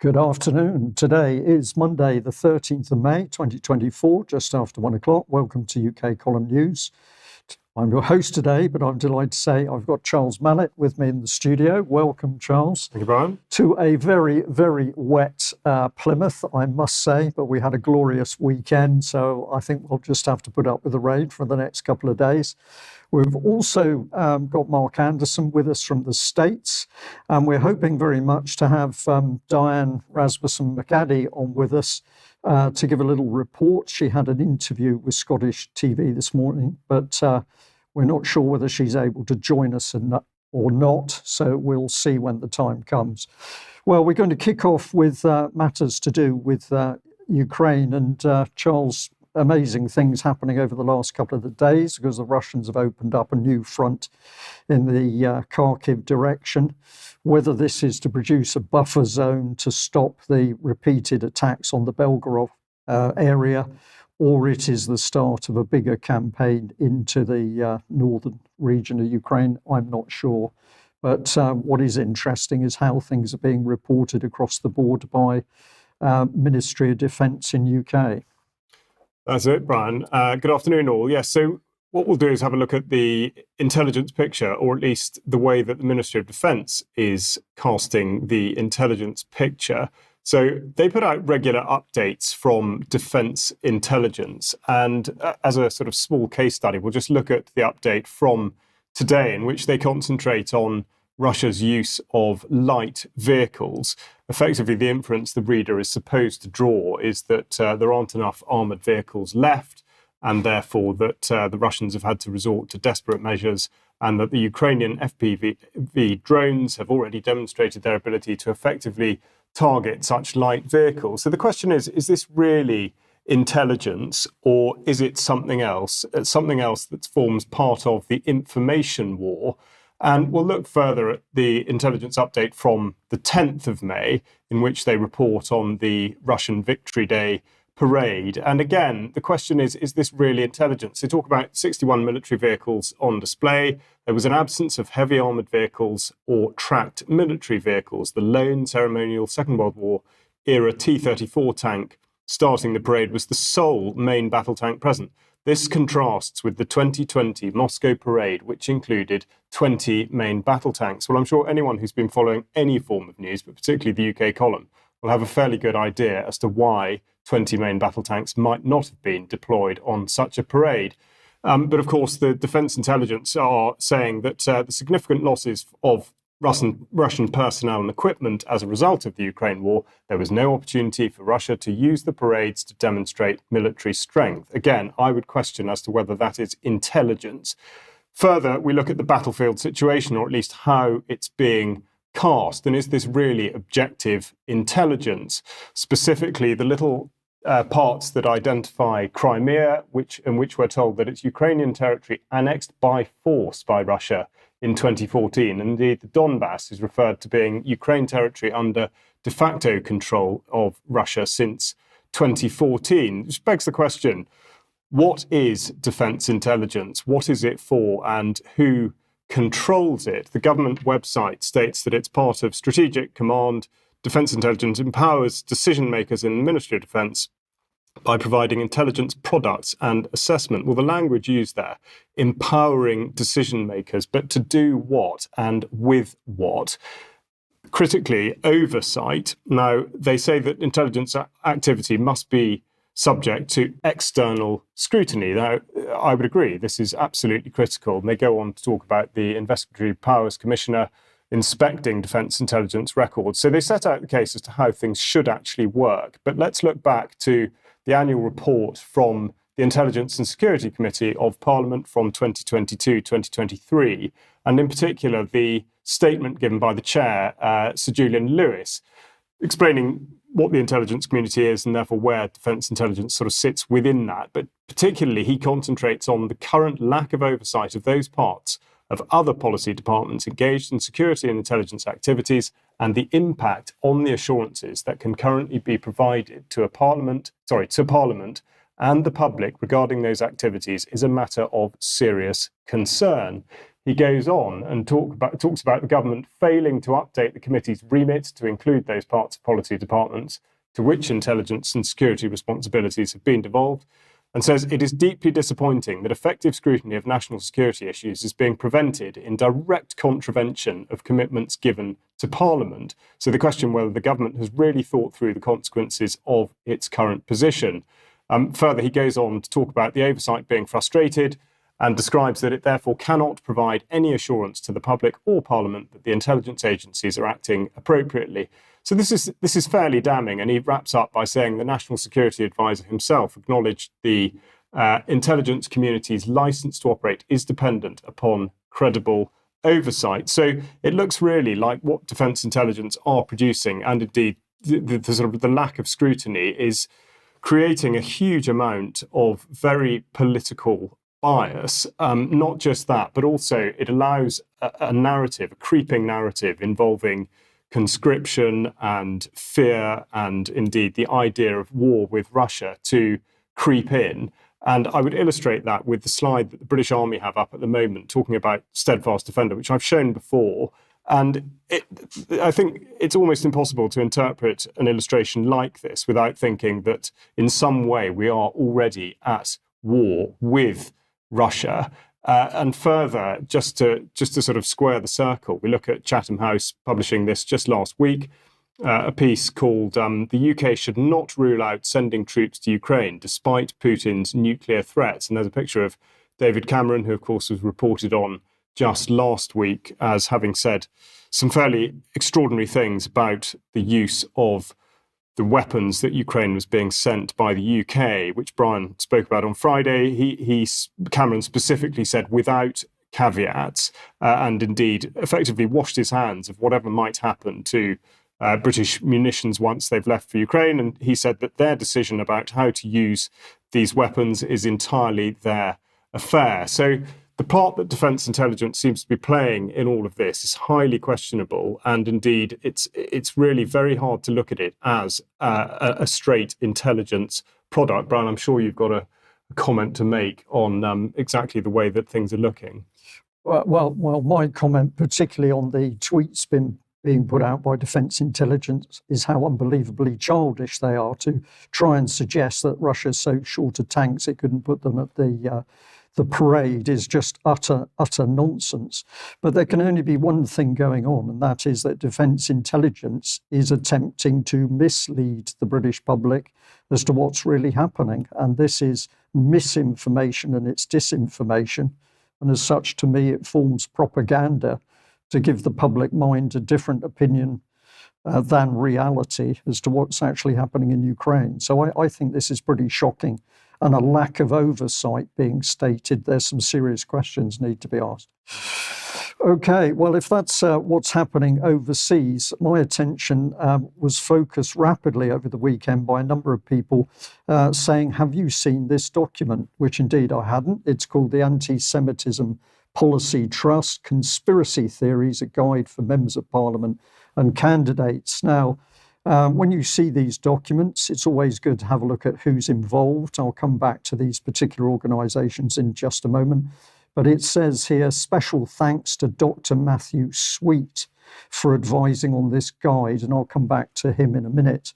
Good afternoon. Today is Monday, the 13th of May, 2024, just after 1 o'clock. Welcome to UK Column News. I'm your host today, but I'm delighted to say I've got Charles Malet with me in the studio. Welcome, Charles. Thank you, Brian. To a very, very wet Plymouth, I must say, but we had a glorious weekend, so I think we'll just have to put up with the rain for the next couple of days. We've also got Mark Anderson with us from the States, and we're hoping very much to have Diane, Rasmussen, McAdie on with us to give a little report. She had an interview with Scottish TV this morning, but we're not sure whether she's able to join us or not, so we'll see when the time comes. Well, we're going to kick off with matters to do with Ukraine, and Charles, amazing things happening over the last couple of the days because the Russians have opened up a new front in the Kharkiv direction. Whether this is to produce a buffer zone to stop the repeated attacks on the Belgorod area, or it is the start of a bigger campaign into the northern region of Ukraine, I'm not sure. But what is interesting is how things are being reported across the board by Ministry of Defence in UK. That's it, Brian. Good afternoon, all. Yes, so what we'll do is have a look at the intelligence picture, or at least the way that the Ministry of Defence is casting the intelligence picture. So they put out regular updates from Defence Intelligence. And as a sort of small case study, we'll just look at the update from today, in which they concentrate on Russia's use of light vehicles. Effectively, the inference the reader is supposed to draw is that there aren't enough armoured vehicles left, and therefore that the Russians have had to resort to desperate measures, and that the Ukrainian FPV drones have already demonstrated their ability to effectively target such light vehicles. So the question is this really intelligence, or is it something else? It's something else that forms part of the information war. And we'll look further at the intelligence update from the 10th of May, in which they report on the Russian Victory Day parade. And again, the question is this really intelligence? They talk about 61 military vehicles on display. There was an absence of heavy armoured vehicles or tracked military vehicles. The lone ceremonial Second World War era T-34 tank starting the parade was the sole main battle tank present. This contrasts with the 2020 Moscow parade, which included 20 main battle tanks. Well, I'm sure anyone who's been following any form of news, but particularly the UK column, will have a fairly good idea as to why 20 main battle tanks might not have been deployed on such a parade. But of course, the Defence Intelligence are saying that the significant losses of Russian personnel and equipment as a result of the Ukraine war, there was no opportunity for Russia to use the parades to demonstrate military strength. Again, I would question as to whether that is intelligence. Further, we look at the battlefield situation, or at least how it's being cast. And is this really objective intelligence? Specifically, the little parts that identify Crimea, in which we're told that it's Ukrainian territory annexed by force by Russia in 2014. And indeed, the Donbass is referred to being Ukraine territory under de facto control of Russia since 2014. Which begs the question, what is defence intelligence? What is it for, and who controls it? The government website states that it's part of Strategic Command. Defence intelligence empowers decision makers in the Ministry of Defence by providing intelligence products and assessment. Well, the language used there, empowering decision makers, but to do what and with what? Critically, oversight. Now, they say that intelligence activity must be subject to external scrutiny. Now, I would agree, this is absolutely critical. And they go on to talk about the Investigatory Powers Commissioner inspecting defence intelligence records. So they set out the case as to how things should actually work. But let's look back to the annual report from the Intelligence and Security Committee of Parliament from 2022-2023, and in particular the statement given by the chair, Sir Julian Lewis, explaining what the intelligence community is and therefore where defence intelligence sort of sits within that. But particularly he concentrates on the current lack of oversight of those parts of other policy departments engaged in security and intelligence activities, and the impact on the assurances that can currently be provided to Parliament and the public regarding those activities is a matter of serious concern. he goes on and talks about the government failing to update the committee's remit to include those parts of policy departments to which intelligence and security responsibilities have been devolved, and says it is deeply disappointing that effective scrutiny of national security issues is being prevented in direct contravention of commitments given to Parliament. So the question whether the government has really thought through the consequences of its current position. Further, he goes on to talk about the oversight being frustrated and describes that it therefore cannot provide any assurance to the public or Parliament that the intelligence agencies are acting appropriately. So this is fairly damning, and he wraps up by saying the National Security Advisor himself acknowledged the intelligence community's license to operate is dependent upon credible oversight. So it looks really like what defence intelligence are producing, and indeed the sort of the lack of scrutiny, is creating a huge amount of very political bias. Not just that, but also it allows a narrative, a creeping narrative involving conscription and fear and indeed the idea of war with Russia to creep in. And I would illustrate that with the slide that the British Army have up at the moment, talking about steadfast defender, which I've shown before. And I think it's almost impossible to interpret an illustration like this without thinking that in some way we are already at war with Russia. And further, just to sort of square the circle, we look at Chatham House publishing this just last week, a piece called "The UK should not rule out sending troops to Ukraine despite Putin's nuclear threats." And there's a picture of David Cameron, who of course was reported on just last week as having said some fairly extraordinary things about the use of the weapons that Ukraine was being sent by the UK, which Brian spoke about on Friday. Cameron specifically said without caveats, and indeed effectively washed his hands of whatever might happen to British munitions once they've left for Ukraine. And he said that their decision about how to use these weapons is entirely their affair. So the part that defence intelligence seems to be playing in all of this is highly questionable, and indeed it's really very hard to look at it as a straight intelligence product. Brian, I'm sure you've got a comment to make on exactly the way that things are looking. Well, my comment, particularly on the tweets being put out by Defence Intelligence, is how unbelievably childish they are to try and suggest that Russia's so short of tanks it couldn't put them at the parade is just utter nonsense. But there can only be one thing going on, and that is that Defence Intelligence is attempting to mislead the British public as to what's really happening. And this is misinformation and it's disinformation. And as such, to me, it forms propaganda to give the public mind a different opinion than reality as to what's actually happening in Ukraine. So I think this is pretty shocking, and a lack of oversight being stated. There's some serious questions need to be asked. Okay, well, if that's what's happening overseas, my attention was focused rapidly over the weekend by a number of people saying, have you seen this document? Which indeed I hadn't. It's called the Anti-Semitism Policy Trust, Conspiracy Theories, a Guide for Members of Parliament and Candidates. Now, when you see these documents, it's always good to have a look at who's involved. I'll come back to these particular organisations in just a moment. But it says here, special thanks to Dr. Matthew Sweet for advising on this guide, and I'll come back to him in a minute.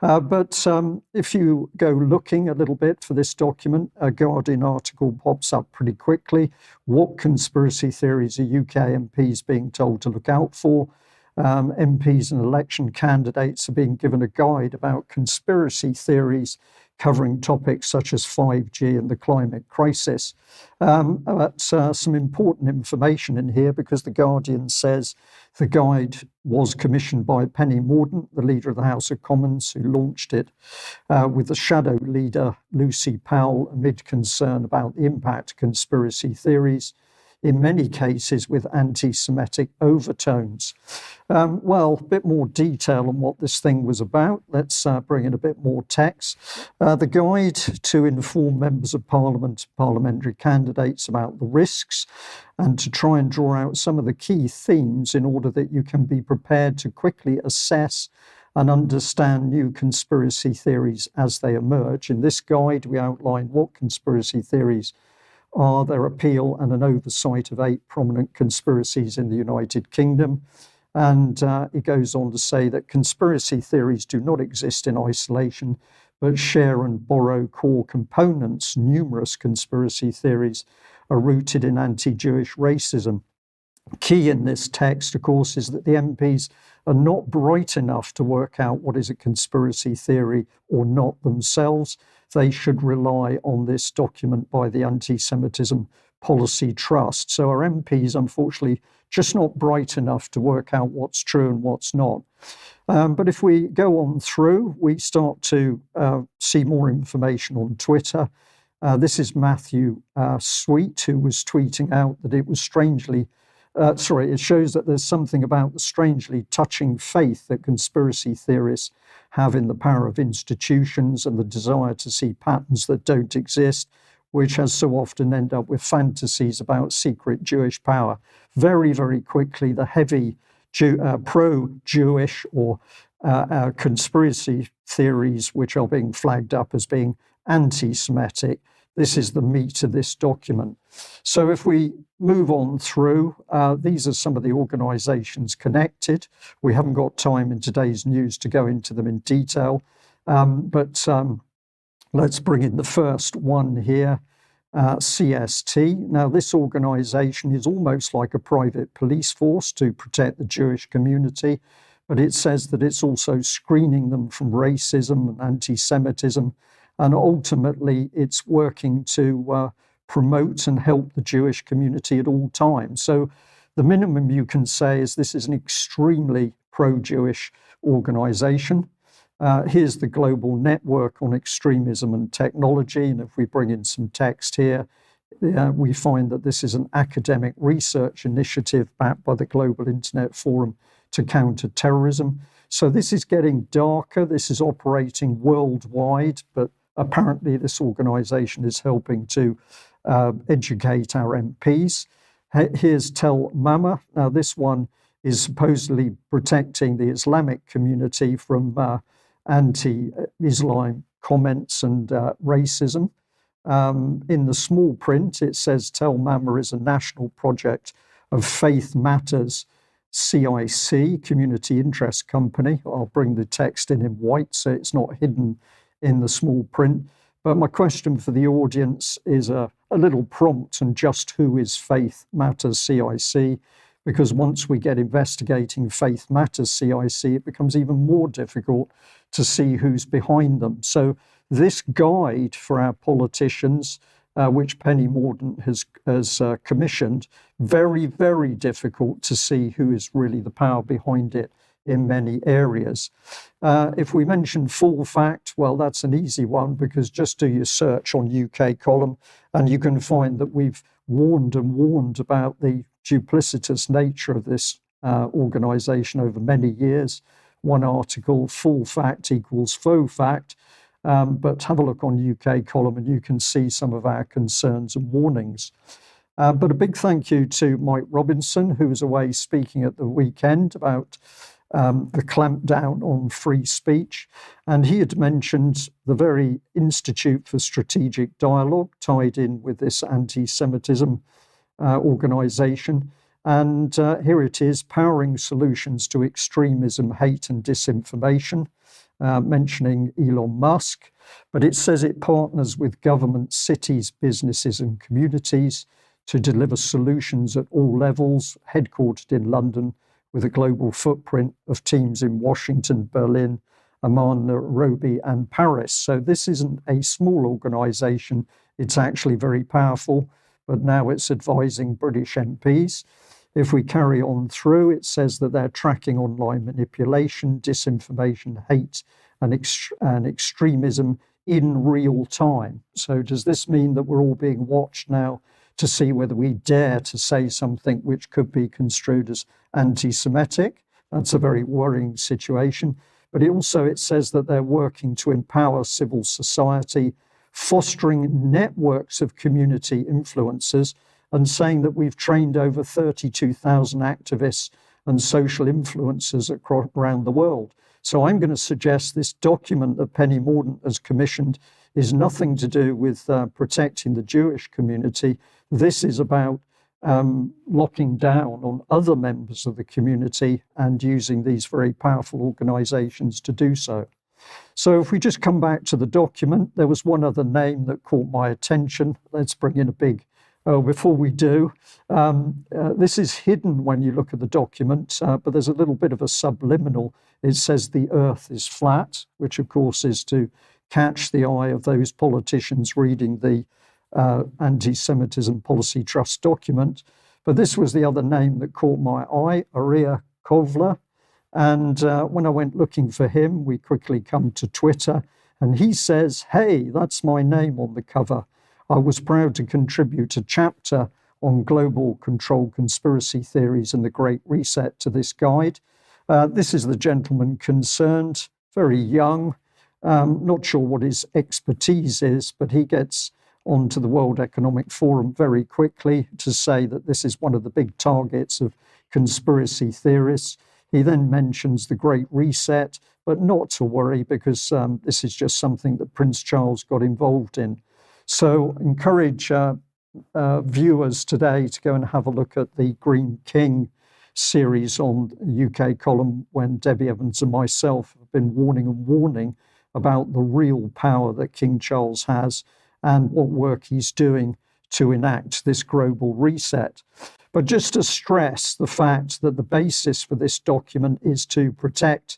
But if you go looking a little bit for this document, a Guardian article pops up pretty quickly. What conspiracy theories are UK MPs being told to look out for? MPs and election candidates are being given a guide about conspiracy theories covering topics such as 5G and the climate crisis. Some important information in here, because The Guardian says the guide was commissioned by Penny Mordaunt, the leader of the House of Commons, who launched it with the shadow leader, Lucy Powell, amid concern about the impact of conspiracy theories, in many cases with anti-Semitic overtones. Well, a bit more detail on what this thing was about. Let's bring in a bit more text. The guide to inform members of Parliament, parliamentary candidates about the risks, and to try and draw out some of the key themes in order that you can be prepared to quickly assess and understand new conspiracy theories as they emerge. In this guide, we outline what conspiracy theories are their appeal and an oversight of 8 prominent conspiracies in the United Kingdom. And it goes on to say that conspiracy theories do not exist in isolation, but share and borrow core components. Numerous conspiracy theories are rooted in anti-Jewish racism. Key in this text, of course, is that the MPs are not bright enough to work out what is a conspiracy theory or not themselves. They should rely on this document by the Anti-Semitism Policy Trust. So our MPs, unfortunately, just not bright enough to work out what's true and what's not. But if we go on through, we start to see more information on Twitter. This is Matthew Sweet, who was tweeting out that it was it shows that there's something about the strangely touching faith that conspiracy theorists have in the power of institutions and the desire to see patterns that don't exist, which has so often end up with fantasies about secret Jewish power. Very, very quickly, the heavy pro-Jewish or conspiracy theories, which are being flagged up as being anti-Semitic. This is the meat of this document. So if we move on through, these are some of the organisations connected. We haven't got time in today's news to go into them in detail, but let's bring in the first one here, CST. Now, this organisation is almost like a private police force to protect the Jewish community, but it says that it's also screening them from racism and anti-Semitism, and ultimately it's working to promote and help the Jewish community at all times. So the minimum you can say is this is an extremely pro-Jewish organisation. Here's the Global Network on Extremism and Technology, and if we bring in some text here, we find that this is an academic research initiative backed by the Global Internet Forum to Counter Terrorism. So this is getting darker. This is operating worldwide, but apparently this organisation is helping to educate our MPs. Here's Tel Mama. Now this one is supposedly protecting the Islamic community from anti-Islam comments and racism. In the small print, it says Tel Mama is a national project of Faith Matters CIC, Community Interest Company. I'll bring the text in white so it's not hidden in the small print. But my question for the audience is a little prompt and just who is Faith Matters CIC? Because once we get investigating Faith Matters CIC, it becomes even more difficult to see who's behind them. So this guide for our politicians, which Penny Mordaunt has commissioned, very, very difficult to see who is really the power behind it in many areas. If we mention Full Fact, well, that's an easy one because just do your search on UK column and you can find that we've warned and warned about the duplicitous nature of this organisation over many years. One article, Full Fact equals Faux Fact, but have a look on UK column and you can see some of our concerns and warnings. But a big thank you to Mike Robinson, who was away speaking at the weekend about the clampdown on free speech. And he had mentioned the very Institute for Strategic Dialogue tied in with this anti-Semitism organisation. And here it is, powering solutions to extremism, hate and disinformation, mentioning Elon Musk. But it says it partners with government, cities, businesses and communities to deliver solutions at all levels, headquartered in London, with a global footprint of teams in Washington, Berlin, Amman, Nairobi, and Paris. So this isn't a small organisation. It's actually very powerful, but now it's advising British MPs. If we carry on through, it says that they're tracking online manipulation, disinformation, hate, and extremism in real time. So does this mean that we're all being watched now to see whether we dare to say something which could be construed as anti-Semitic? That's a very worrying situation. But it says that they're working to empower civil society, fostering networks of community influencers, and saying that we've trained over 32,000 activists and social influencers around the world. So I'm going to suggest this document that Penny Mordaunt has commissioned is nothing to do with protecting the Jewish community. This is about locking down on other members of the community and using these very powerful organizations to do so. So if we just come back to the document, there was one other name that caught my attention. Let's bring in a big, before we do, this is hidden when you look at the document, but there's a little bit of a subliminal. It says the earth is flat, which of course is to catch the eye of those politicians reading the Anti-Semitism Policy Trust document. But this was the other name that caught my eye, Aria Kovler. And when I went looking for him, we quickly come to Twitter, and he says, hey, that's my name on the cover. I was proud to contribute a chapter on global control conspiracy theories and the Great Reset to this guide. This is the gentleman concerned, very young, not sure what his expertise is, but he gets onto the World Economic Forum very quickly to say that this is one of the big targets of conspiracy theorists. He then mentions the Great Reset, but not to worry because this is just something that Prince Charles got involved in. So encourage viewers today to go and have a look at the Green King series on UK column, when Debbie Evans and myself have been warning about the real power that King Charles has and what work he's doing to enact this global reset. But just to stress the fact that the basis for this document is to protect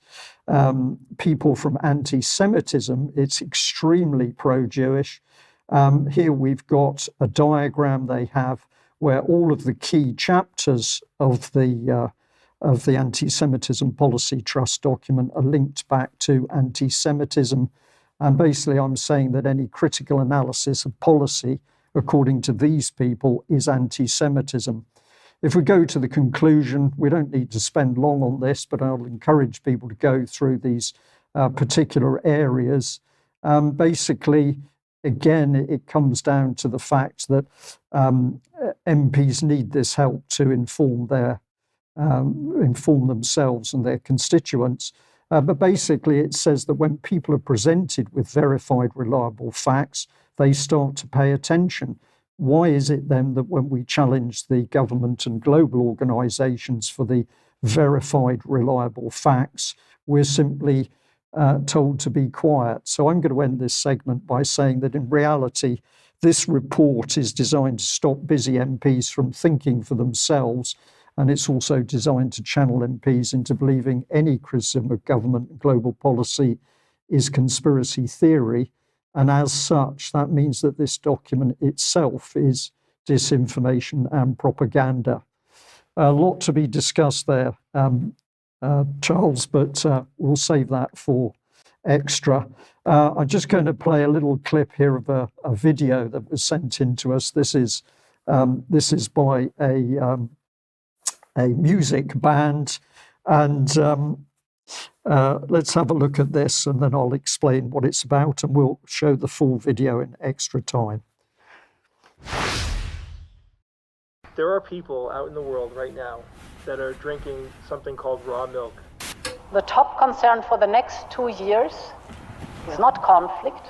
people from anti-Semitism. It's extremely pro-Jewish. Here we've got a diagram they have where all of the key chapters of the Anti-Semitism Policy Trust document are linked back to anti-Semitism. And basically I'm saying that any critical analysis of policy, according to these people, is anti-Semitism. If we go to the conclusion, we don't need to spend long on this, but I'll encourage people to go through these particular areas. Basically, again, it comes down to the fact that MPs need this help to inform themselves and their constituents. But basically, it says that when people are presented with verified, reliable facts, they start to pay attention. Why is it then that when we challenge the government and global organizations for the verified, reliable facts, we're simply told to be quiet? So I'm going to end this segment by saying that in reality, this report is designed to stop busy MPs from thinking for themselves, and it's also designed to channel MPs into believing any criticism of government and global policy is conspiracy theory. And as such, that means that this document itself is disinformation and propaganda. A lot to be discussed there, Charles, but we'll save that for extra. I'm just going to play a little clip here of a video that was sent in to us. This is by a music band, and let's have a look at this, and then I'll explain what it's about, and we'll show the full video in extra time. There are people out in the world right now that are drinking something called raw milk. The top concern for the next 2 years is not conflict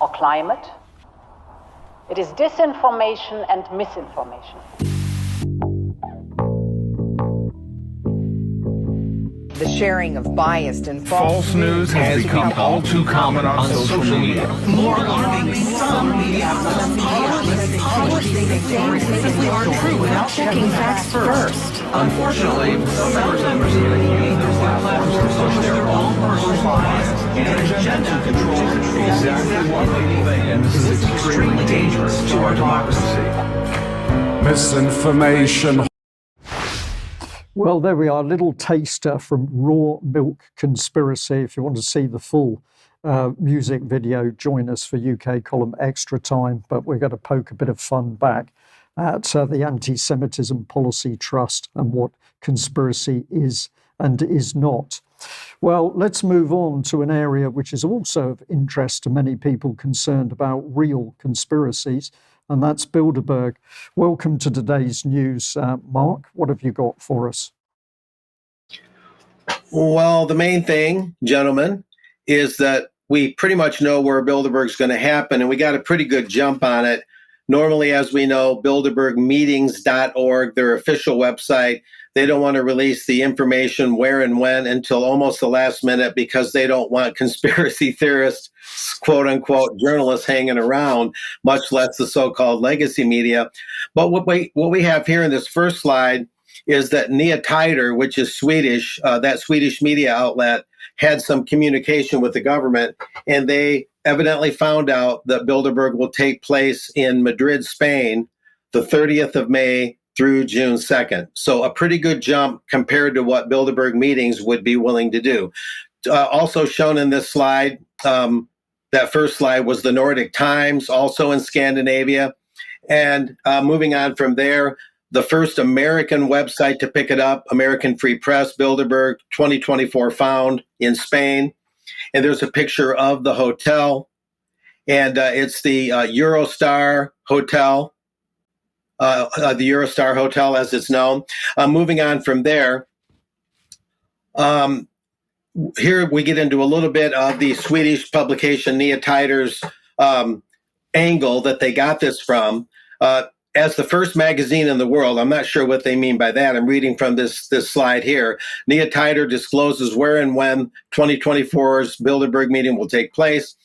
or climate. It is disinformation and misinformation. The sharing of biased and false news has become all too common on social media. More alarming, some media simply aren't true without checking facts first. Unfortunately, some members of the community use their platforms to push their own personal bias and agenda to control exactly what they think. And this is extremely dangerous to our democracy. Misinformation. Well, there we are, a little taster from Raw Milk Conspiracy. If you want to see the full music video, join us for UK Column Extra Time. But we're going to poke a bit of fun back at the Anti-Semitism Policy Trust and what conspiracy is and is not. Well, let's move on to an area which is also of interest to many people concerned about real conspiracies, and that's Bilderberg. Welcome to today's news, Mark. What have you got for us? Well, the main thing, gentlemen, is that we pretty much know where Bilderberg's going to happen, and we got a pretty good jump on it. Normally, as we know, bilderbergmeetings.org, their official website, they don't want to release the information where and when until almost the last minute because they don't want conspiracy theorists, quote unquote, journalists hanging around, much less the so-called legacy media. But what we have here in this first slide is that Nya Tider, which is Swedish, that Swedish media outlet, had some communication with the government, and they evidently found out that Bilderberg will take place in Madrid, Spain, the 30th of May through June 2nd. So a pretty good jump compared to what Bilderberg meetings would be willing to do. Also shown in this slide, that first slide was the Nordic Times, also in Scandinavia. And moving on from there, the first American website to pick it up, American Free Press, Bilderberg, 2024 found in Spain. And there's a picture of the hotel. And it's the Eurostar Hotel, the Eurostar Hotel as it's known. Moving on from there, here we get into a little bit of the Swedish publication Nya Tider's angle that they got this from. As the first magazine in the world, I'm not sure what they mean by that. I'm reading from this slide here. Nya Tider discloses where and when 2024's Bilderberg meeting will take place.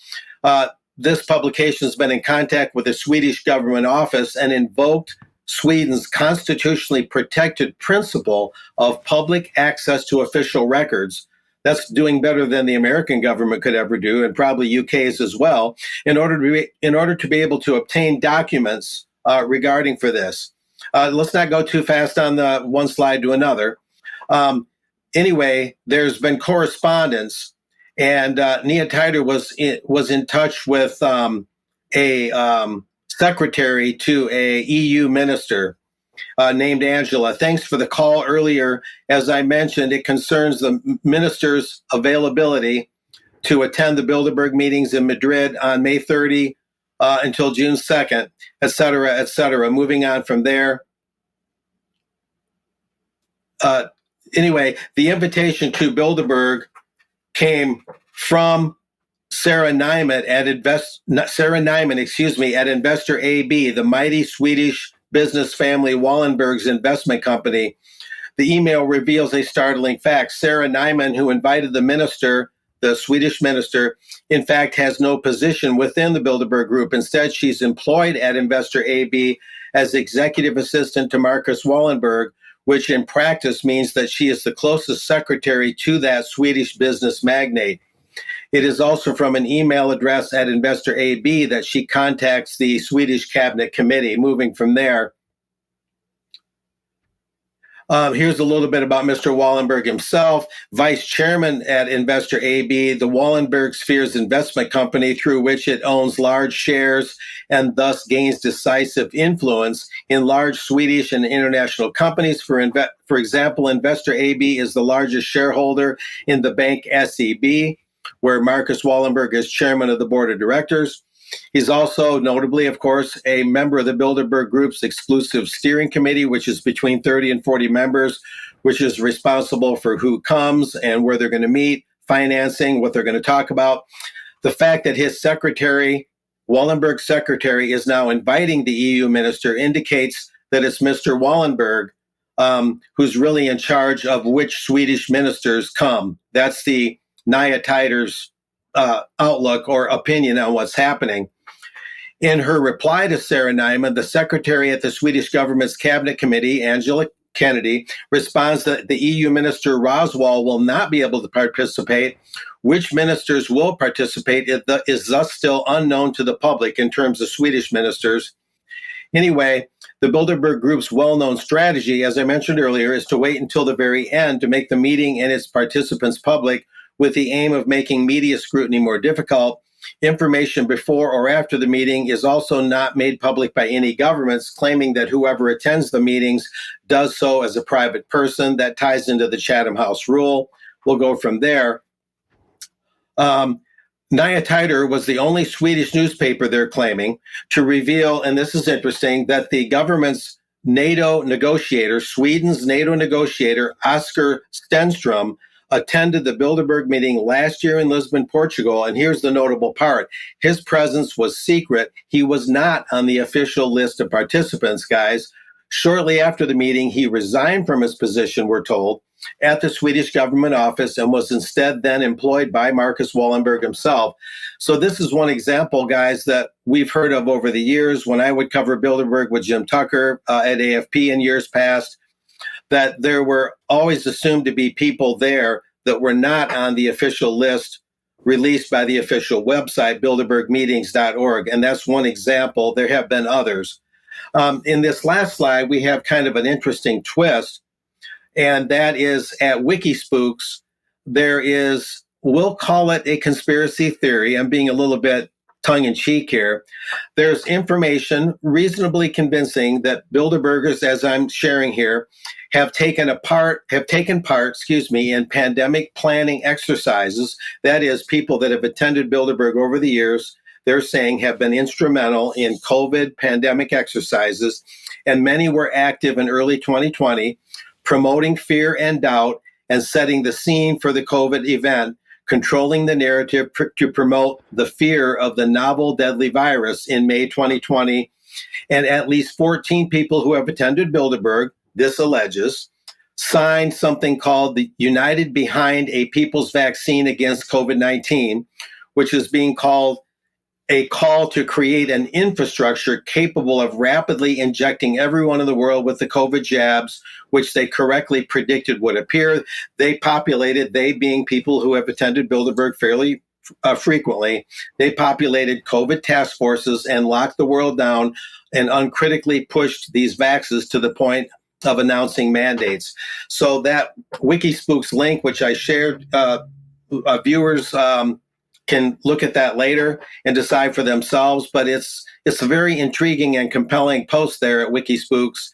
This publication has been in contact with the Swedish government office and invoked Sweden's constitutionally protected principle of public access to official records. That's doing better than the American government could ever do, and probably UK's as well, in order to be able to obtain documents regarding for this. Let's not go too fast on the one slide to another. Anyway, there's been correspondence, and Nya Tider was in touch with a secretary to a EU minister named Angela. Thanks for the call earlier. As I mentioned, it concerns the minister's availability to attend the Bilderberg meetings in Madrid on May 30 until June 2nd, et cetera, et cetera. Moving on from there. Anyway, the invitation to Bilderberg came from Sarah Nyman at Investor AB, the mighty Swedish business family Wallenberg's investment company. The email reveals a startling fact. Sarah Nyman, who invited the minister, the Swedish minister, in fact, has no position within the Bilderberg Group. Instead, she's employed at Investor AB as executive assistant to Marcus Wallenberg, which in practice means that she is the closest secretary to that Swedish business magnate. It is also from an email address at Investor AB that she contacts the Swedish Cabinet Committee. Moving from there, here's a little bit about Mr. Wallenberg himself, vice chairman at Investor AB, the Wallenberg Spheres investment company through which it owns large shares and thus gains decisive influence in large Swedish and international companies. For example, Investor AB is the largest shareholder in the bank SEB, where Marcus Wallenberg is chairman of the board of directors. He's also notably, of course, a member of the Bilderberg Group's exclusive steering committee, which is between 30 and 40 members, which is responsible for who comes and where they're going to meet, financing, what they're going to talk about. The fact that his secretary, Wallenberg's secretary, is now inviting the EU minister indicates that it's Mr. Wallenberg who's really in charge of which Swedish ministers come. That's the Nya Tider's outlook or opinion on what's happening. In her reply to Sarah Nyman, the secretary at the Swedish government's cabinet committee, Angela Kennedy, responds that the EU minister Roswell will not be able to participate. Which ministers will participate is thus still unknown to the public in terms of Swedish ministers. Anyway, the Bilderberg Group's well-known strategy, as I mentioned earlier, is to wait until the very end to make the meeting and its participants public, with the aim of making media scrutiny more difficult. Information before or after the meeting is also not made public by any governments, claiming that whoever attends the meetings does so as a private person. That ties into the Chatham House rule. We'll go from there. Nya Tider was the only Swedish newspaper, they're claiming, to reveal, and this is interesting, that the government's NATO negotiator, Sweden's NATO negotiator, Oskar Stenström, attended the Bilderberg meeting last year in Lisbon, Portugal. And here's the notable part. His presence was secret. He was not on the official list of participants, guys. Shortly after the meeting, he resigned from his position, we're told, at the Swedish government office and was instead then employed by Marcus Wallenberg himself. So this is one example, guys, that we've heard of over the years. When I would cover Bilderberg with Jim Tucker at AFP in years past, that there were always assumed to be people there that were not on the official list released by the official website, bilderbergmeetings.org. And that's one example. There have been others. In this last slide, we have kind of an interesting twist, and that is at Wikispooks, there is, we'll call it a conspiracy theory. I'm being a little bit tongue-in-cheek here. There's information reasonably convincing that Bilderbergers, as I'm sharing here, have taken part, in pandemic planning exercises. That is, people that have attended Bilderberg over the years, they're saying have been instrumental in COVID pandemic exercises, and many were active in early 2020, promoting fear and doubt and setting the scene for the COVID event, controlling the narrative to promote the fear of the novel deadly virus in May 2020. And at least 14 people who have attended Bilderberg, this alleges, signed something called the United Behind a People's Vaccine Against COVID-19, which is being called a call to create an infrastructure capable of rapidly injecting everyone in the world with the COVID jabs, which they correctly predicted would appear. They being people who have attended Bilderberg fairly frequently, they populated COVID task forces and locked the world down and uncritically pushed these vaxes to the point of announcing mandates. So that Wikispooks link, which I shared, viewers can look at that later and decide for themselves. But it's a very intriguing and compelling post there at Wikispooks,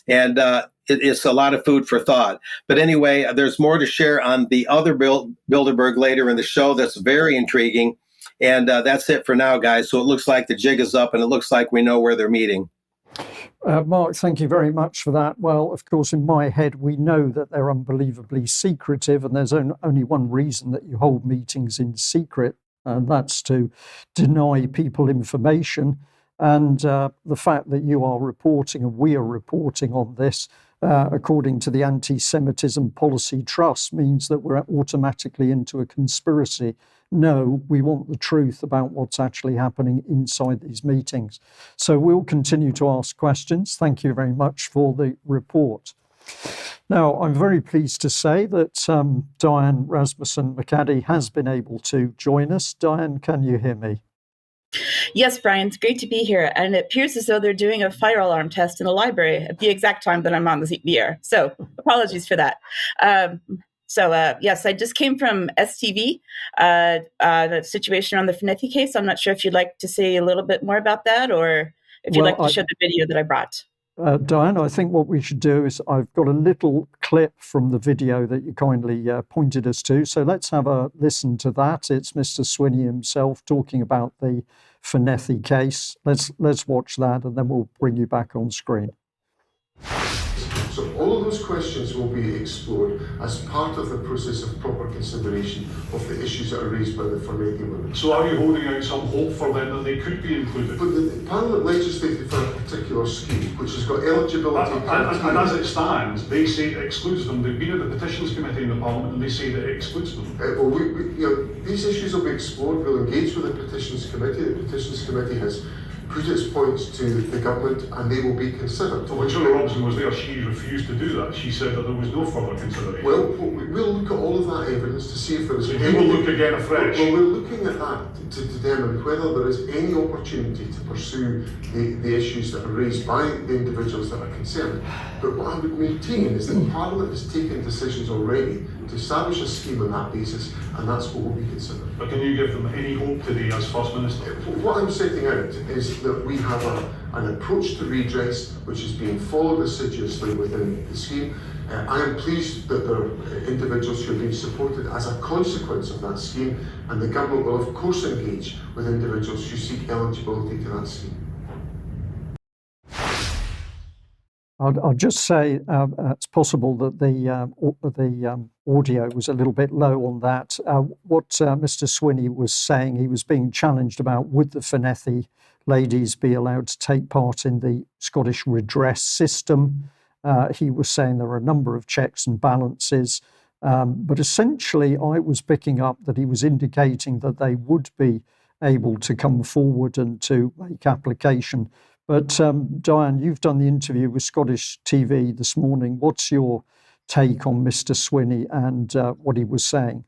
and it's a lot of food for thought. But anyway, there's more to share on the other Bilderberg later in the show that's very intriguing. And that's it for now, guys. So it looks like the jig is up, and it looks like we know where they're meeting. Mark, thank you very much for that. Well, of course, in my head, we know that they're unbelievably secretive, and there's only one reason that you hold meetings in secret, and that's to deny people information. And the fact that you are reporting and we are reporting on this, according to the Anti-Semitism Policy Trust, means that we're automatically into a conspiracy. No, we want the truth about what's actually happening inside these meetings. So we'll continue to ask questions. Thank you very much for the report. Now, I'm very pleased to say that Diane Rasmussen McAdie has been able to join us. Diane, can you hear me? Yes, Brian, it's great to be here. And it appears as though they're doing a fire alarm test in the library at the exact time that I'm on the air. So apologies for that. Yes, I just came from STV, the situation on the Fornethy case. I'm not sure if you'd like to say a little bit more about that, or if you'd like to show the video that I brought. Diane, I think what we should do is I've got a little clip from the video that you kindly pointed us to. So let's have a listen to that. It's Mr. Swinney himself talking about the Fornethy case. Let's watch that, and then we'll bring you back on screen. So all of those questions will be explored as part of the process of proper consideration of the issues that are raised by the Fornethy women. So are you holding out some hope for them that they could be included? But the Parliament legislated for a particular scheme, which has got eligibility criteria. And as it stands, they say it excludes them. They've been at the Petitions Committee in the Parliament and they say that it excludes them. These issues will be explored. We'll engage with the Petitions Committee. The Petitions Committee has put its points to the government, and they will be considered. So when Julia Robinson was there, she refused to do that. She said that there was no further consideration. Well, we'll look at all of that evidence to see if there is. So you will look again afresh. Well, we're looking at that to determine whether there is any opportunity to pursue the issues that are raised by the individuals that are concerned. But what I would maintain is that Parliament has taken decisions already to establish a scheme on that basis, and that's what will be considered. But can you give them any hope today as First Minister? What I'm setting out is that we have an approach to redress which is being followed assiduously within the scheme. I am pleased that there are individuals who are being supported as a consequence of that scheme, and the government will of course engage with individuals who seek eligibility to that scheme. I'll just say it's possible that the audio was a little bit low on that. What Mr. Swinney was saying, he was being challenged about, would the Fornethy ladies be allowed to take part in the Scottish redress system? He was saying there are a number of checks and balances, but essentially I was picking up that he was indicating that they would be able to come forward and to make application. But Diane, you've done the interview with Scottish TV this morning. What's your take on Mr. Swinney and what he was saying?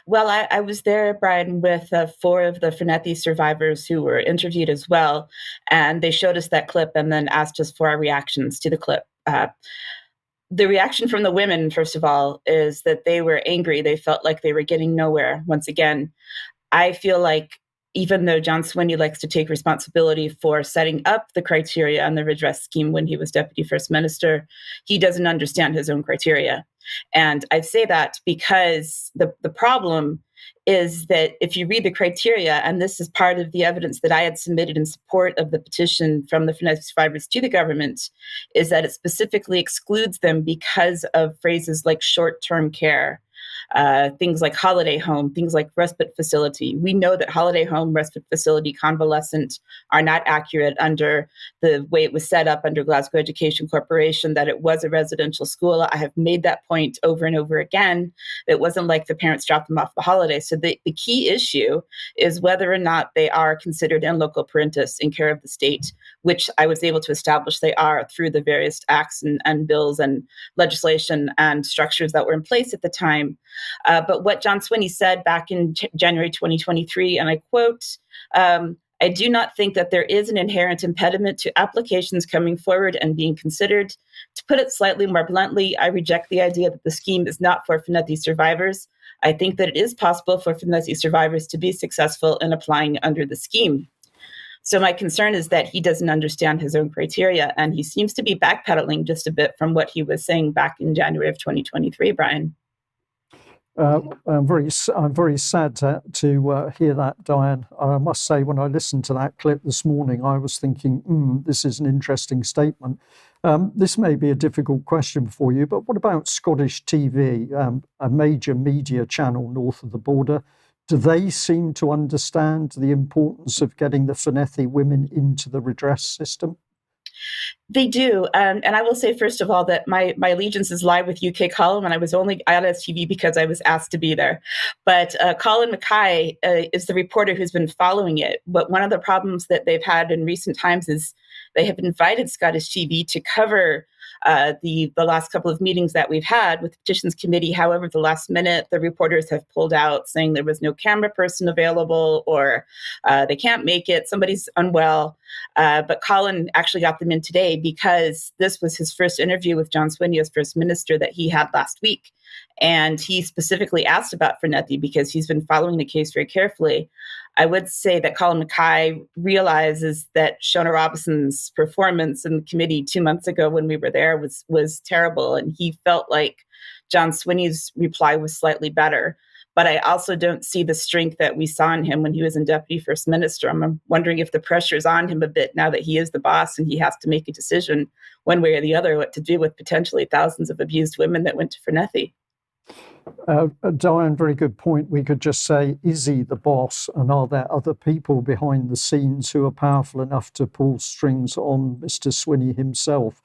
Well, I was there, Brian, with 4 of the Fornethy survivors who were interviewed as well. And they showed us that clip and then asked us for our reactions to the clip. The reaction from the women, first of all, is that they were angry. They felt like they were getting nowhere. Once again, I feel like even though John Swinney likes to take responsibility for setting up the criteria on the redress scheme when he was Deputy First Minister, he doesn't understand his own criteria. And I say that because the problem is that if you read the criteria, and this is part of the evidence that I had submitted in support of the petition from the Fornethy survivors to the government, is that it specifically excludes them because of phrases like short-term care, things like holiday home, things like respite facility. We know that holiday home, respite facility, convalescent are not accurate under the way it was set up under Glasgow Education Corporation, that it was a residential school. I have made that point over and over again. It wasn't like the parents dropped them off the holiday. So the key issue is whether or not they are considered in loco parentis in care of the state, which I was able to establish they are through the various acts and bills and legislation and structures that were in place at the time. But what John Swinney said back in January 2023, and I quote, I do not think that there is an inherent impediment to applications coming forward and being considered. To put it slightly more bluntly, I reject the idea that the scheme is not for Fornethy survivors. I think that it is possible for Fornethy survivors to be successful in applying under the scheme. So my concern is that he doesn't understand his own criteria, and he seems to be backpedaling just a bit from what he was saying back in January of 2023, Brian. I'm very sad to hear that, Diane. I must say, when I listened to that clip this morning, I was thinking, this is an interesting statement. This may be a difficult question for you, but what about Scottish TV, a major media channel north of the border? Do they seem to understand the importance of getting the Fornethy women into the redress system? They do. And I will say, first of all, that my allegiance is live with UK Colin, and I was only out of TV because I was asked to be there. But Colin McAdie is the reporter who's been following it. But one of the problems that they've had in recent times is they have invited Scottish TV to cover the last couple of meetings that we've had with the Petitions Committee. However, the last minute, the reporters have pulled out saying there was no camera person available, or they can't make it, somebody's unwell. But Colin actually got them in today because this was his first interview with John Swinney as First Minister that he had last week. And he specifically asked about Fornethy because he's been following the case very carefully. I would say that Colin McAdie realizes that Shona Robinson's performance in the committee 2 months ago when we were there was terrible, and he felt like John Swinney's reply was slightly better. But I also don't see the strength that we saw in him when he was in Deputy First Minister. I'm wondering if the pressure is on him a bit now that he is the boss and he has to make a decision one way or the other what to do with potentially thousands of abused women that went to Fornethy. Diane, very good point. We could just say, is he the boss? And are there other people behind the scenes who are powerful enough to pull strings on Mr. Swinney himself?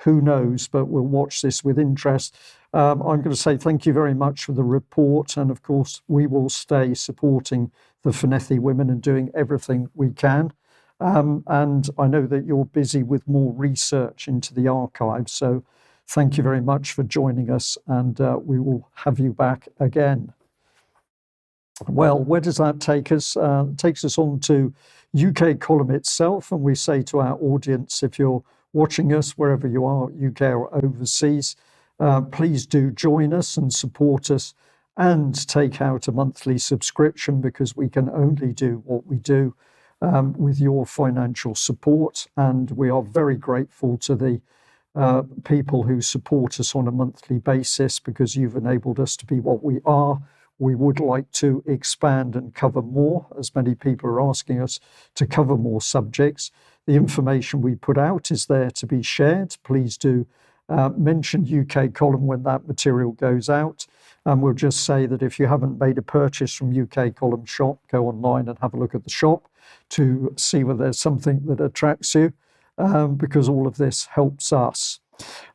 Who knows? But we'll watch this with interest. I'm going to say thank you very much for the report. And of course, we will stay supporting the Fornethy women and doing everything we can. And I know that you're busy with more research into the archives. So thank you very much for joining us, and we will have you back again. Well, where does that take us? It takes us on to UK column itself, and we say to our audience, if you're watching us wherever you are, UK or overseas, please do join us and support us and take out a monthly subscription, because we can only do what we do with your financial support, and we are very grateful to the people who support us on a monthly basis, because you've enabled us to be what we are. We would like to expand and cover more, as many people are asking us to cover more subjects. The information we put out is there to be shared. Please do mention UK Column when that material goes out. And we'll just say that if you haven't made a purchase from UK Column shop, go online and have a look at the shop to see whether there's something that attracts you, because all of this helps us.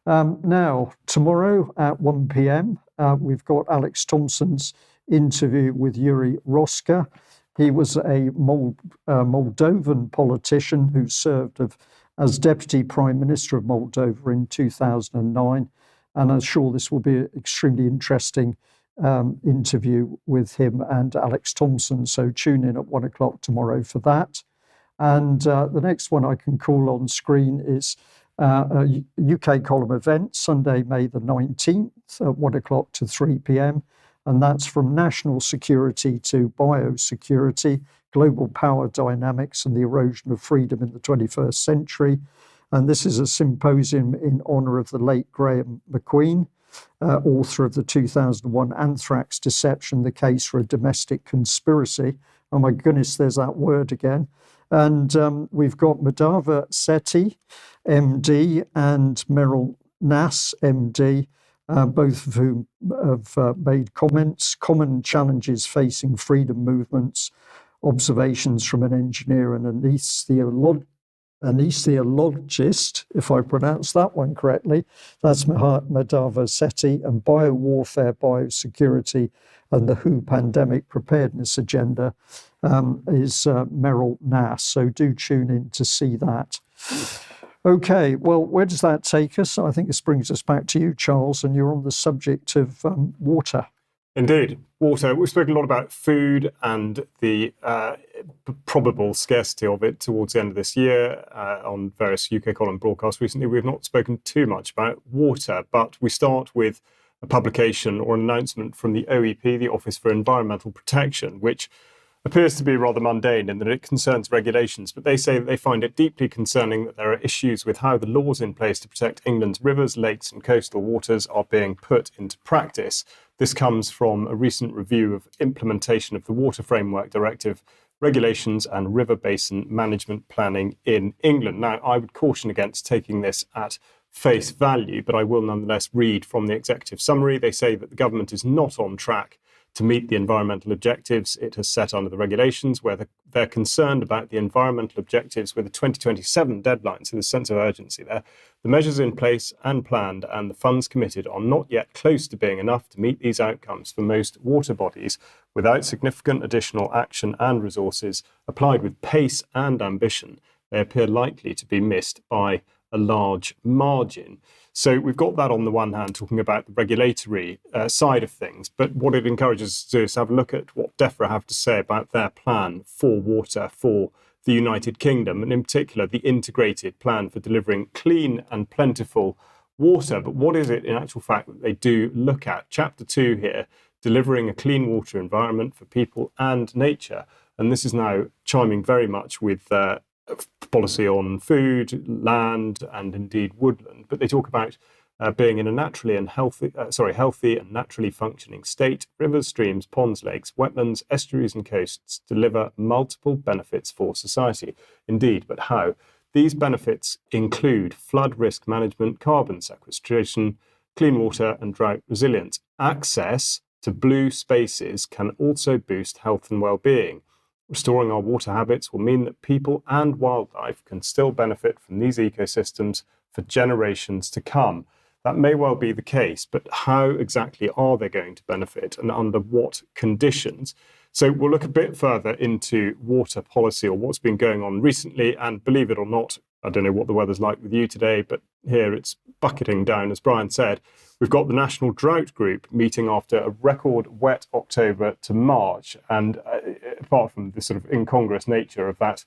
Now, tomorrow at 1 p.m, we've got Alex Thompson's interview with Yuri Roska. He was a Moldovan politician who served as Deputy Prime Minister of Moldova in 2009. And I'm sure this will be an extremely interesting interview with him and Alex Thompson. So tune in at 1 o'clock tomorrow for that. And the next one I can call on screen is a UK Column event, Sunday, May the 19th at 1 o'clock to 3 p.m. And that's from national security to biosecurity, global power dynamics and the erosion of freedom in the 21st century. And this is a symposium in honour of the late Graham McQueen, author of the 2001 Anthrax Deception, the Case for a Domestic Conspiracy. Oh my goodness, there's that word again. And we've got Madhava Sethi, MD, and Meryl Nass, MD, both of whom have made comments, common challenges facing freedom movements, observations from an engineer and anesthesiologist, if I pronounce that one correctly. That's Madhava Sethi, and biowarfare, biosecurity, and the WHO pandemic preparedness agenda is Meryl Nass. So do tune in to see that. Okay, well, where does that take us? I think this brings us back to you, Charles, and you're on the subject of water. Indeed, water. We've spoken a lot about food and the probable scarcity of it towards the end of this year on various UK Column broadcasts recently. We've not spoken too much about water, but we start with a publication or an announcement from the OEP, the Office for Environmental Protection, which appears to be rather mundane in that it concerns regulations, but they say that they find it deeply concerning that there are issues with how the laws in place to protect England's rivers, lakes and coastal waters are being put into practice. This comes from a recent review of implementation of the Water Framework Directive, regulations and river basin management planning in England. Now, I would caution against taking this at face value, but I will nonetheless read from the executive summary. They say that the government is not on track to meet the environmental objectives it has set under the regulations, where they're concerned about the environmental objectives with a 2027 deadline, so there's a sense of urgency there. The measures in place and planned and the funds committed are not yet close to being enough to meet these outcomes for most water bodies. Without significant additional action and resources applied with pace and ambition, they appear likely to be missed by a large margin. So we've got that on the one hand, talking about the regulatory side of things, but what it encourages us to do is have a look at what DEFRA have to say about their plan for water for the United Kingdom, and in particular, the integrated plan for delivering clean and plentiful water. But what is it in actual fact that they do look at? Chapter 2 here, delivering a clean water environment for people and nature. And this is now chiming very much with policy on food, land, and indeed woodland. But they talk about being in a naturally and healthy and naturally functioning state. Rivers, streams, ponds, lakes, wetlands, estuaries, and coasts deliver multiple benefits for society. Indeed, but how? These benefits include flood risk management, carbon sequestration, clean water, and drought resilience. Access to blue spaces can also boost health and well-being. Restoring our water habits will mean that people and wildlife can still benefit from these ecosystems for generations to come. That may well be the case, but how exactly are they going to benefit and under what conditions? So we'll look a bit further into water policy, or what's been going on recently, and believe it or not, I don't know what the weather's like with you today, but here it's bucketing down, as Brian said. We've got the National Drought Group meeting after a record wet October to March. And apart from the sort of incongruous nature of that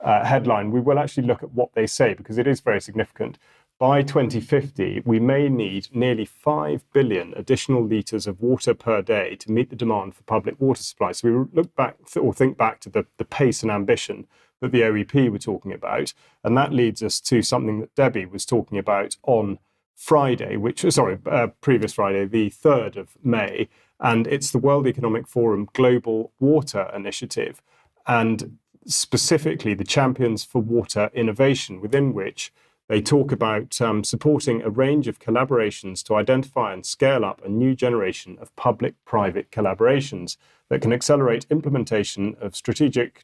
headline, we will actually look at what they say, because it is very significant. By 2050, we may need nearly 5 billion additional litres of water per day to meet the demand for public water supply. So we look back or think back to the pace and ambition that the OEP were talking about. And that leads us to something that Debbie was talking about on Friday, previous Friday, the 3rd of May. And it's the World Economic Forum Global Water Initiative. And specifically the Champions for Water Innovation, within which they talk about supporting a range of collaborations to identify and scale up a new generation of public-private collaborations that can accelerate implementation of Sustainable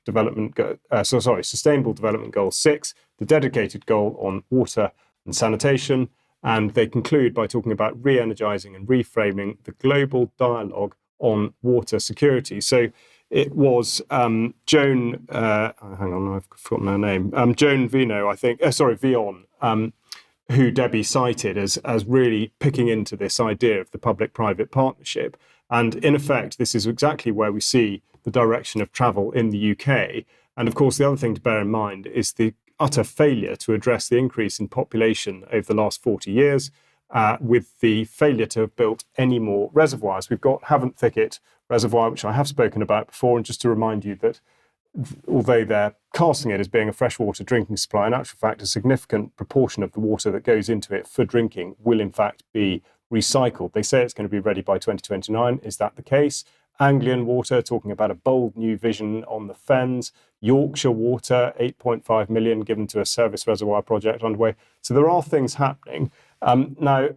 Development Goal 6, the dedicated goal on water and sanitation. And they conclude by talking about re-energizing and reframing the global dialogue on water security. So it was Joan, hang on, I've forgotten her name, Joan Vino, I think, Vion, who Debbie cited as really picking into this idea of the public-private partnership. And in effect, this is exactly where we see the direction of travel in the UK. And of course, the other thing to bear in mind is the utter failure to address the increase in population over the last 40 years, with the failure to have built any more reservoirs. We've got Havant Thicket Reservoir, which I have spoken about before, and just to remind you that although they're casting it as being a freshwater drinking supply, in actual fact, a significant proportion of the water that goes into it for drinking will in fact be recycled. They say it's going to be ready by 2029. Is that the case? Anglian Water, talking about a bold new vision on the Fens. Yorkshire Water, 8.5 million given to a service reservoir project underway. So there are things happening. Now,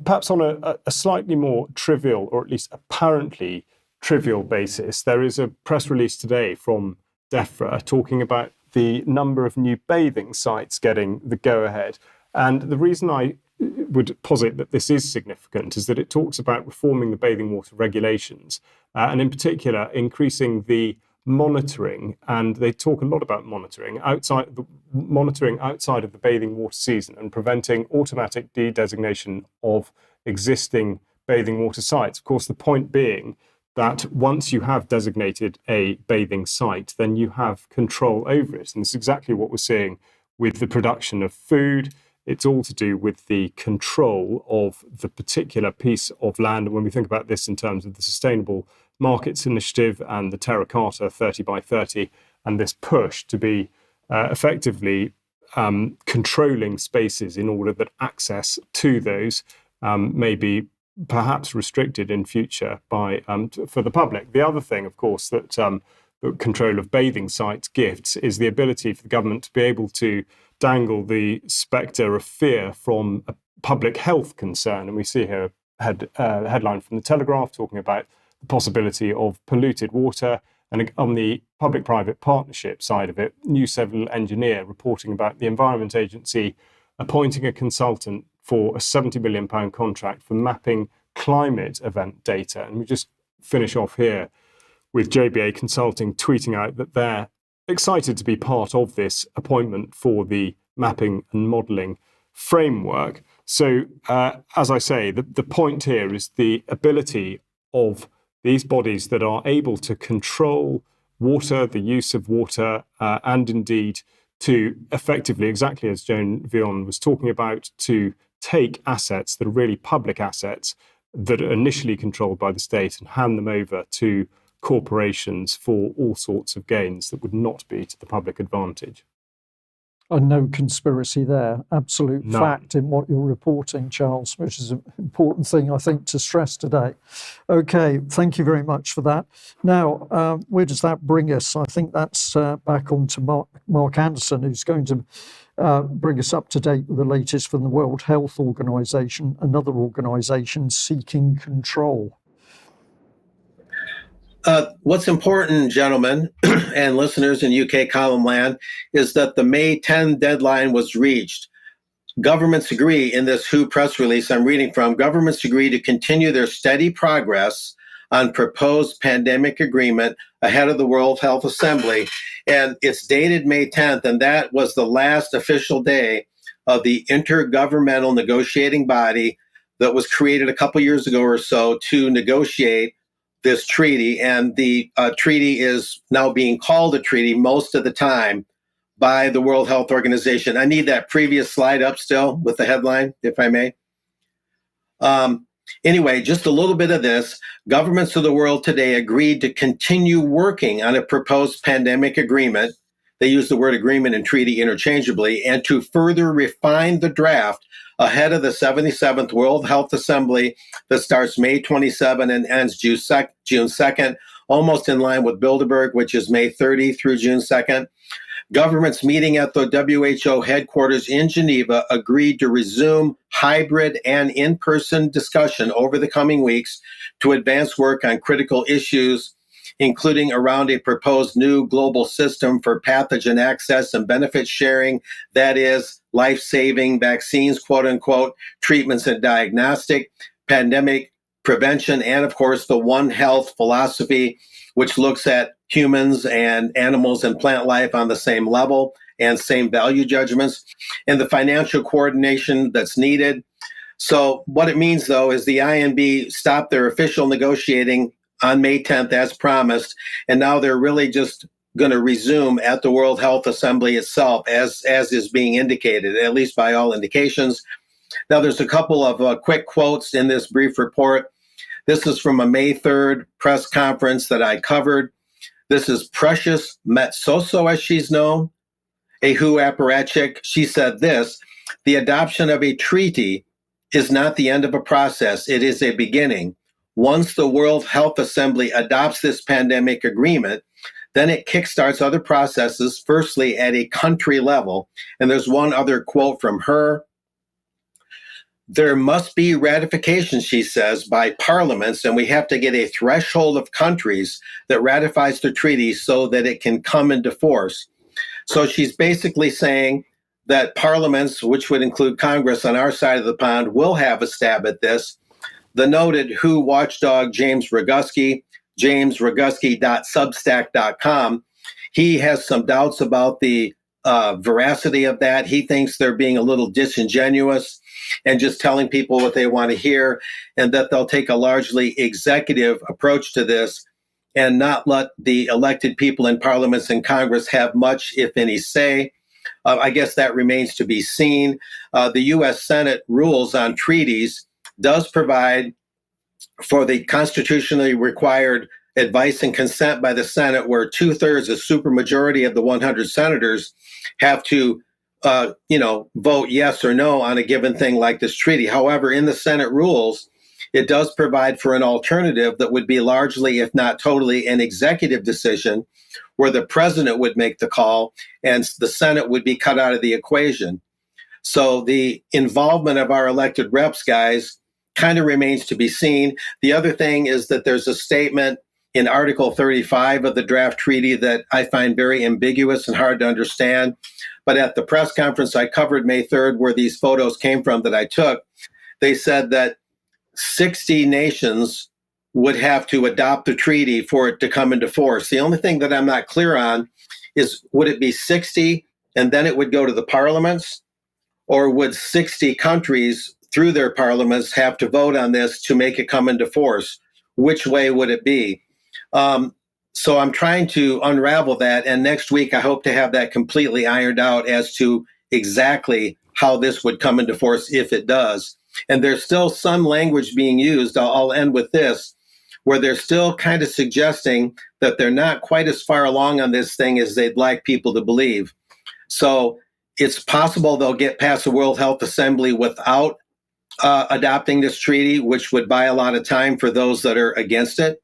perhaps on a slightly more trivial, or at least apparently trivial basis, there is a press release today from DEFRA talking about the number of new bathing sites getting the go-ahead. And the reason I would posit that this is significant is that it talks about reforming the bathing water regulations, and in particular increasing the monitoring, and they talk a lot about monitoring outside of the bathing water season and preventing automatic de-designation of existing bathing water sites. Of course, the point being that once you have designated a bathing site, then you have control over it. And it's exactly what we're seeing with the production of food. It's all to do with the control of the particular piece of land. And when we think about this in terms of the Sustainable Markets Initiative and the Terracotta 30 by 30, and this push to be effectively controlling spaces in order that access to those may be perhaps restricted in future by for the public. The other thing, of course, that control of bathing sites gifts is the ability for the government to be able to dangle the spectre of fear from a public health concern. And we see here a headline from the Telegraph talking about the possibility of polluted water. And on the public-private partnership side of it, New Civil Engineer reporting about the Environment Agency appointing a consultant for a £70 million contract for mapping climate event data. And we just finish off here with JBA Consulting tweeting out that they're excited to be part of this appointment for the mapping and modelling framework. So, as I say, the point here is the ability of these bodies that are able to control water, the use of water, and indeed to effectively, exactly as Joan Vion was talking about, to take assets that are really public assets that are initially controlled by the state and hand them over to corporations for all sorts of gains that would not be to the public advantage. And no conspiracy there. Absolute fact in what you're reporting, Charles, which is an important thing, I think, to stress today. Okay, thank you very much for that. Now, where does that bring us? I think that's back on to Mark Anderson, who's going to bring us up to date with the latest from the World Health Organization, another organization seeking control. What's important, gentlemen and listeners in UK column land, is that the May 10 deadline was reached. Governments agree in this WHO press release I'm reading from, governments agree to continue their steady progress on proposed pandemic agreement ahead of the World Health Assembly. And it's dated May 10th, and that was the last official day of the intergovernmental negotiating body that was created a couple years ago or so to negotiate this treaty. And the treaty is now being called a treaty most of the time by the World Health Organization. I need that previous slide up still with the headline, if I may. Anyway, just a little bit of this. Governments of the world today agreed to continue working on a proposed pandemic agreement. They use the word agreement and treaty interchangeably, and to further refine the draft ahead of the 77th World Health Assembly that starts May 27 and ends June 2nd. almost in line with Bilderberg, which is May 30 through June 2nd. Governments meeting at the WHO headquarters in Geneva agreed to resume hybrid and in-person discussion over the coming weeks to advance work on critical issues, including around a proposed new global system for pathogen access and benefit sharing, that is, life-saving vaccines, quote unquote, treatments and diagnostic, pandemic prevention, and of course, the One Health philosophy, which looks at humans and animals and plant life on the same level and same value judgments, and the financial coordination that's needed. So what it means, though, is the INB stopped their official negotiating on May 10th, as promised, and now they're really just going to resume at the World Health Assembly itself, as is being indicated, at least by all indications. Now, there's a couple of quick quotes in this brief report. This is from a May 3rd press conference that I covered. This is Precious Metsoso, as she's known, a WHO apparatchik. She said this: the adoption of a treaty is not the end of a process. It is a beginning. Once the World Health Assembly adopts this pandemic agreement, then it kickstarts other processes, firstly at a country level. And there's one other quote from her. There must be ratification, she says, by parliaments, and we have to get a threshold of countries that ratifies the treaty so that it can come into force. So she's basically saying that parliaments, which would include Congress on our side of the pond, will have a stab at this. The noted WHO watchdog James Roguski, jamesroguski.substack.com, he has some doubts about the veracity of that. He thinks they're being a little disingenuous and just telling people what they want to hear, and that they'll take a largely executive approach to this and not let the elected people in parliaments and Congress have much, if any, say. I guess that remains to be seen. The U.S. Senate rules on treaties does provide for the constitutionally required advice and consent by the Senate, where 2/3, a supermajority of the 100 senators, have to vote yes or no on a given thing like this treaty. However, in the Senate rules, it does provide for an alternative that would be largely, if not totally, an executive decision where the president would make the call and the Senate would be cut out of the equation. So the involvement of our elected reps, guys, kind of remains to be seen. The other thing is that there's a statement in Article 35 of the draft treaty that I find very ambiguous and hard to understand. But at the press conference I covered May 3rd, where these photos came from that I took, they said that 60 nations would have to adopt the treaty for it to come into force. The only thing that I'm not clear on is, would it be 60 and then it would go to the parliaments? Or would 60 countries through their parliaments have to vote on this to make it come into force? Which way would it be? So I'm trying to unravel that. And next week, I hope to have that completely ironed out as to exactly how this would come into force if it does. And there's still some language being used. I'll end with this, where they're still kind of suggesting that they're not quite as far along on this thing as they'd like people to believe. So it's possible they'll get past the World Health Assembly without adopting this treaty, which would buy a lot of time for those that are against it.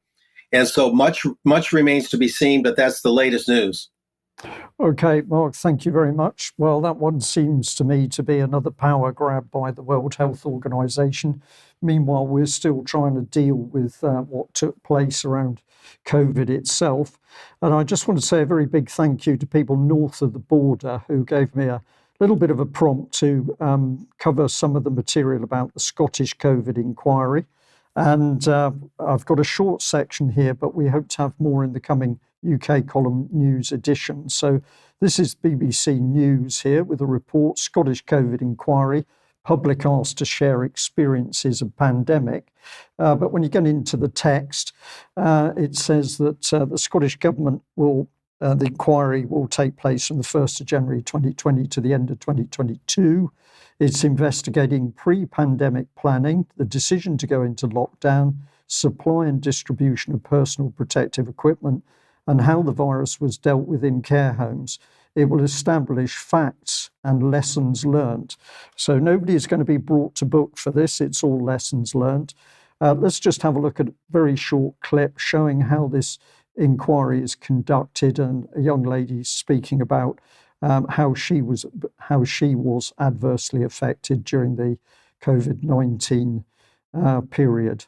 And so much remains to be seen, but that's the latest news. Okay, Mark, thank you very much. Well, that one seems to me to be another power grab by the World Health Organization. Meanwhile, we're still trying to deal with what took place around COVID itself. And I just want to say a very big thank you to people north of the border who gave me a little bit of a prompt to cover some of the material about the Scottish COVID inquiry. And I've got a short section here, but we hope to have more in the coming UK column news edition. So this is BBC News here with a report, Scottish COVID inquiry, public asked to share experiences of pandemic. But when you get into the text, it says that the Scottish Government will, the inquiry will take place from the 1st of January 2020 to the end of 2022. It's investigating pre-pandemic planning, the decision to go into lockdown, supply and distribution of personal protective equipment, and how the virus was dealt with in care homes. It will establish facts and lessons learned. So nobody is going to be brought to book for this. It's all lessons learned. Let's just have a look at a very short clip showing how this inquiry is conducted, and a young lady speaking about how she was adversely affected during the COVID-19 period.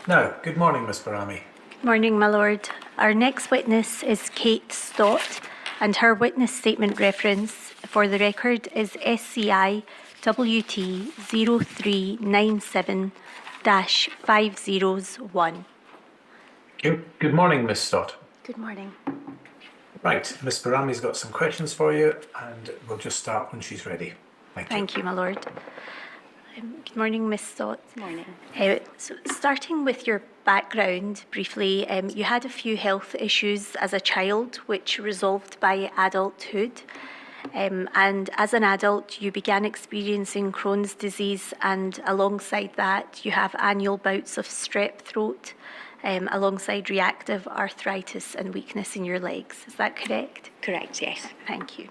Now, good morning, Miss Barami. Good morning, my lord. Our next witness is Kate Stott, and her witness statement reference for the record is SCI WT 0397-501. Good morning, Miss Stott. Good morning. Right, Miss Barami's got some questions for you, and we'll just start when she's ready. Thank you, my lord. Good morning, Miss Stott. Good morning. So starting with your background briefly, you had a few health issues as a child which resolved by adulthood. And as an adult, you began experiencing Crohn's disease, and alongside that, you have annual bouts of strep throat, alongside reactive arthritis and weakness in your legs. Is that correct? Correct, yes. Thank you.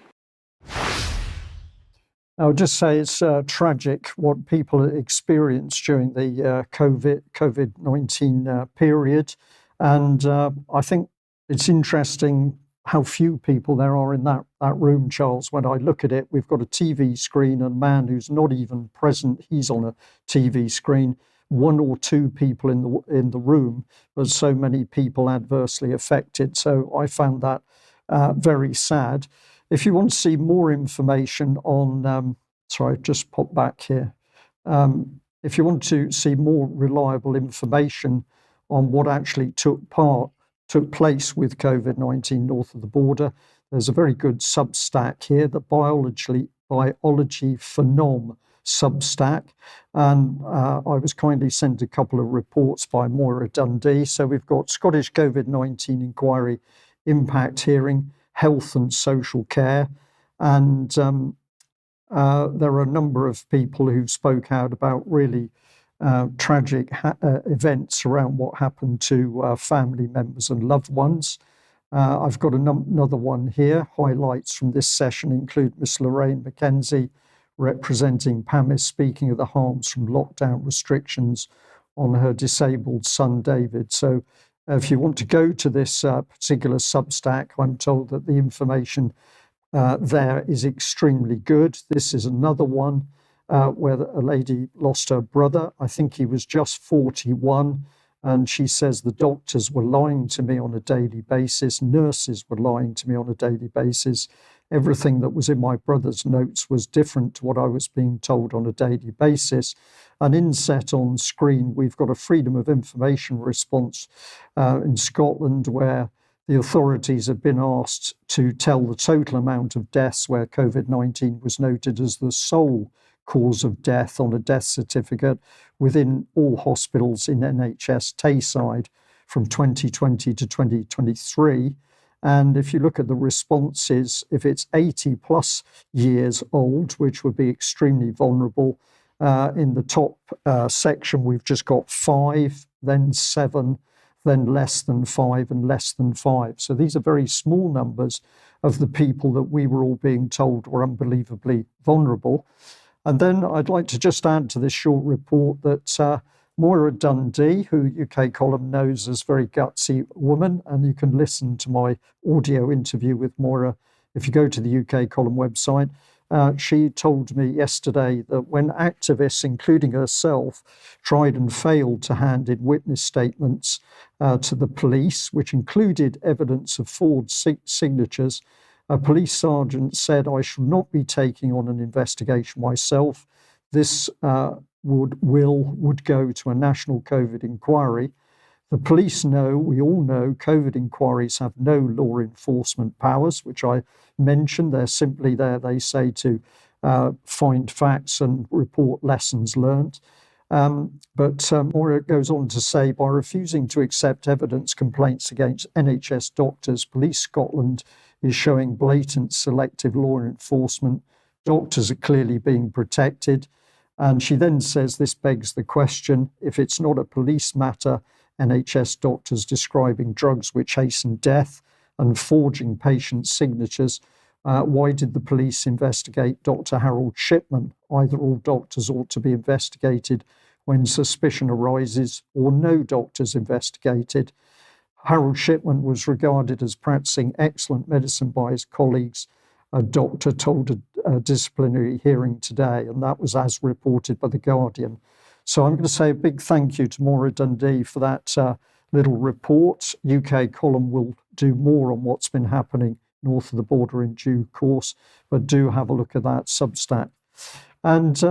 I would just say it's tragic what people experience during the COVID-19 period. And I think it's interesting how few people there are in that room, Charles. When I look at it, we've got a TV screen, and a man who's not even present, he's on a TV screen. 1 or 2 people in the room, but so many people adversely affected. So I found that very sad. If you want to see more information on, sorry, just pop back here. If you want to see more reliable information on what actually took place with COVID-19 north of the border, there's a very good Substack here, the Biology Phenom Substack. And I was kindly sent a couple of reports by Moira Dundee. So we've got Scottish COVID-19 inquiry, impact hearing, health and social care. And there are a number of people who spoke out about really tragic events around what happened to family members and loved ones. I've got another one here. Highlights from this session include Miss Lorraine Mackenzie, representing PAMIS, speaking of the harms from lockdown restrictions on her disabled son, David. So if you want to go to this particular Substack, I'm told that the information there is extremely good. This is another one where a lady lost her brother. I think he was just 41. And she says the doctors were lying to me on a daily basis. Nurses were lying to me on a daily basis. Everything that was in my brother's notes was different to what I was being told on a daily basis. And inset on screen, we've got a Freedom of Information response in Scotland, where the authorities have been asked to tell the total amount of deaths where COVID-19 was noted as the sole cause of death on a death certificate within all hospitals in NHS Tayside from 2020 to 2023. And if you look at the responses, if it's 80 plus years old, which would be extremely vulnerable, in the top section, we've just got 5, then 7, then less than 5 and less than 5. So these are very small numbers of the people that we were all being told were unbelievably vulnerable. And then I'd like to just add to this short report that Moira Dundee, who UK Column knows as a very gutsy woman, and you can listen to my audio interview with Moira if you go to the UK Column website. She told me yesterday that when activists, including herself, tried and failed to hand in witness statements to the police, which included evidence of forged signatures, a police sergeant said, "I should not be taking on an investigation myself. This would go to a national COVID inquiry." The police know, we all know, COVID inquiries have no law enforcement powers, which I mentioned. They're simply there, they say, to find facts and report lessons learned. But Moira goes on to say, by refusing to accept evidence complaints against NHS doctors, Police Scotland is showing blatant selective law enforcement. Doctors are clearly being protected. And she then says this begs the question, if it's not a police matter, NHS doctors describing drugs which hasten death and forging patient signatures, Why did the police investigate Dr. Harold Shipman? Either all doctors ought to be investigated when suspicion arises, or no doctors investigated. Harold Shipman was regarded as practicing excellent medicine by his colleagues. A doctor told a disciplinary hearing today, and that was as reported by The Guardian. So I'm going to say a big thank you to Maura Dundee for that little report. UK column will do more on what's been happening north of the border in due course, but do have a look at that Substack. And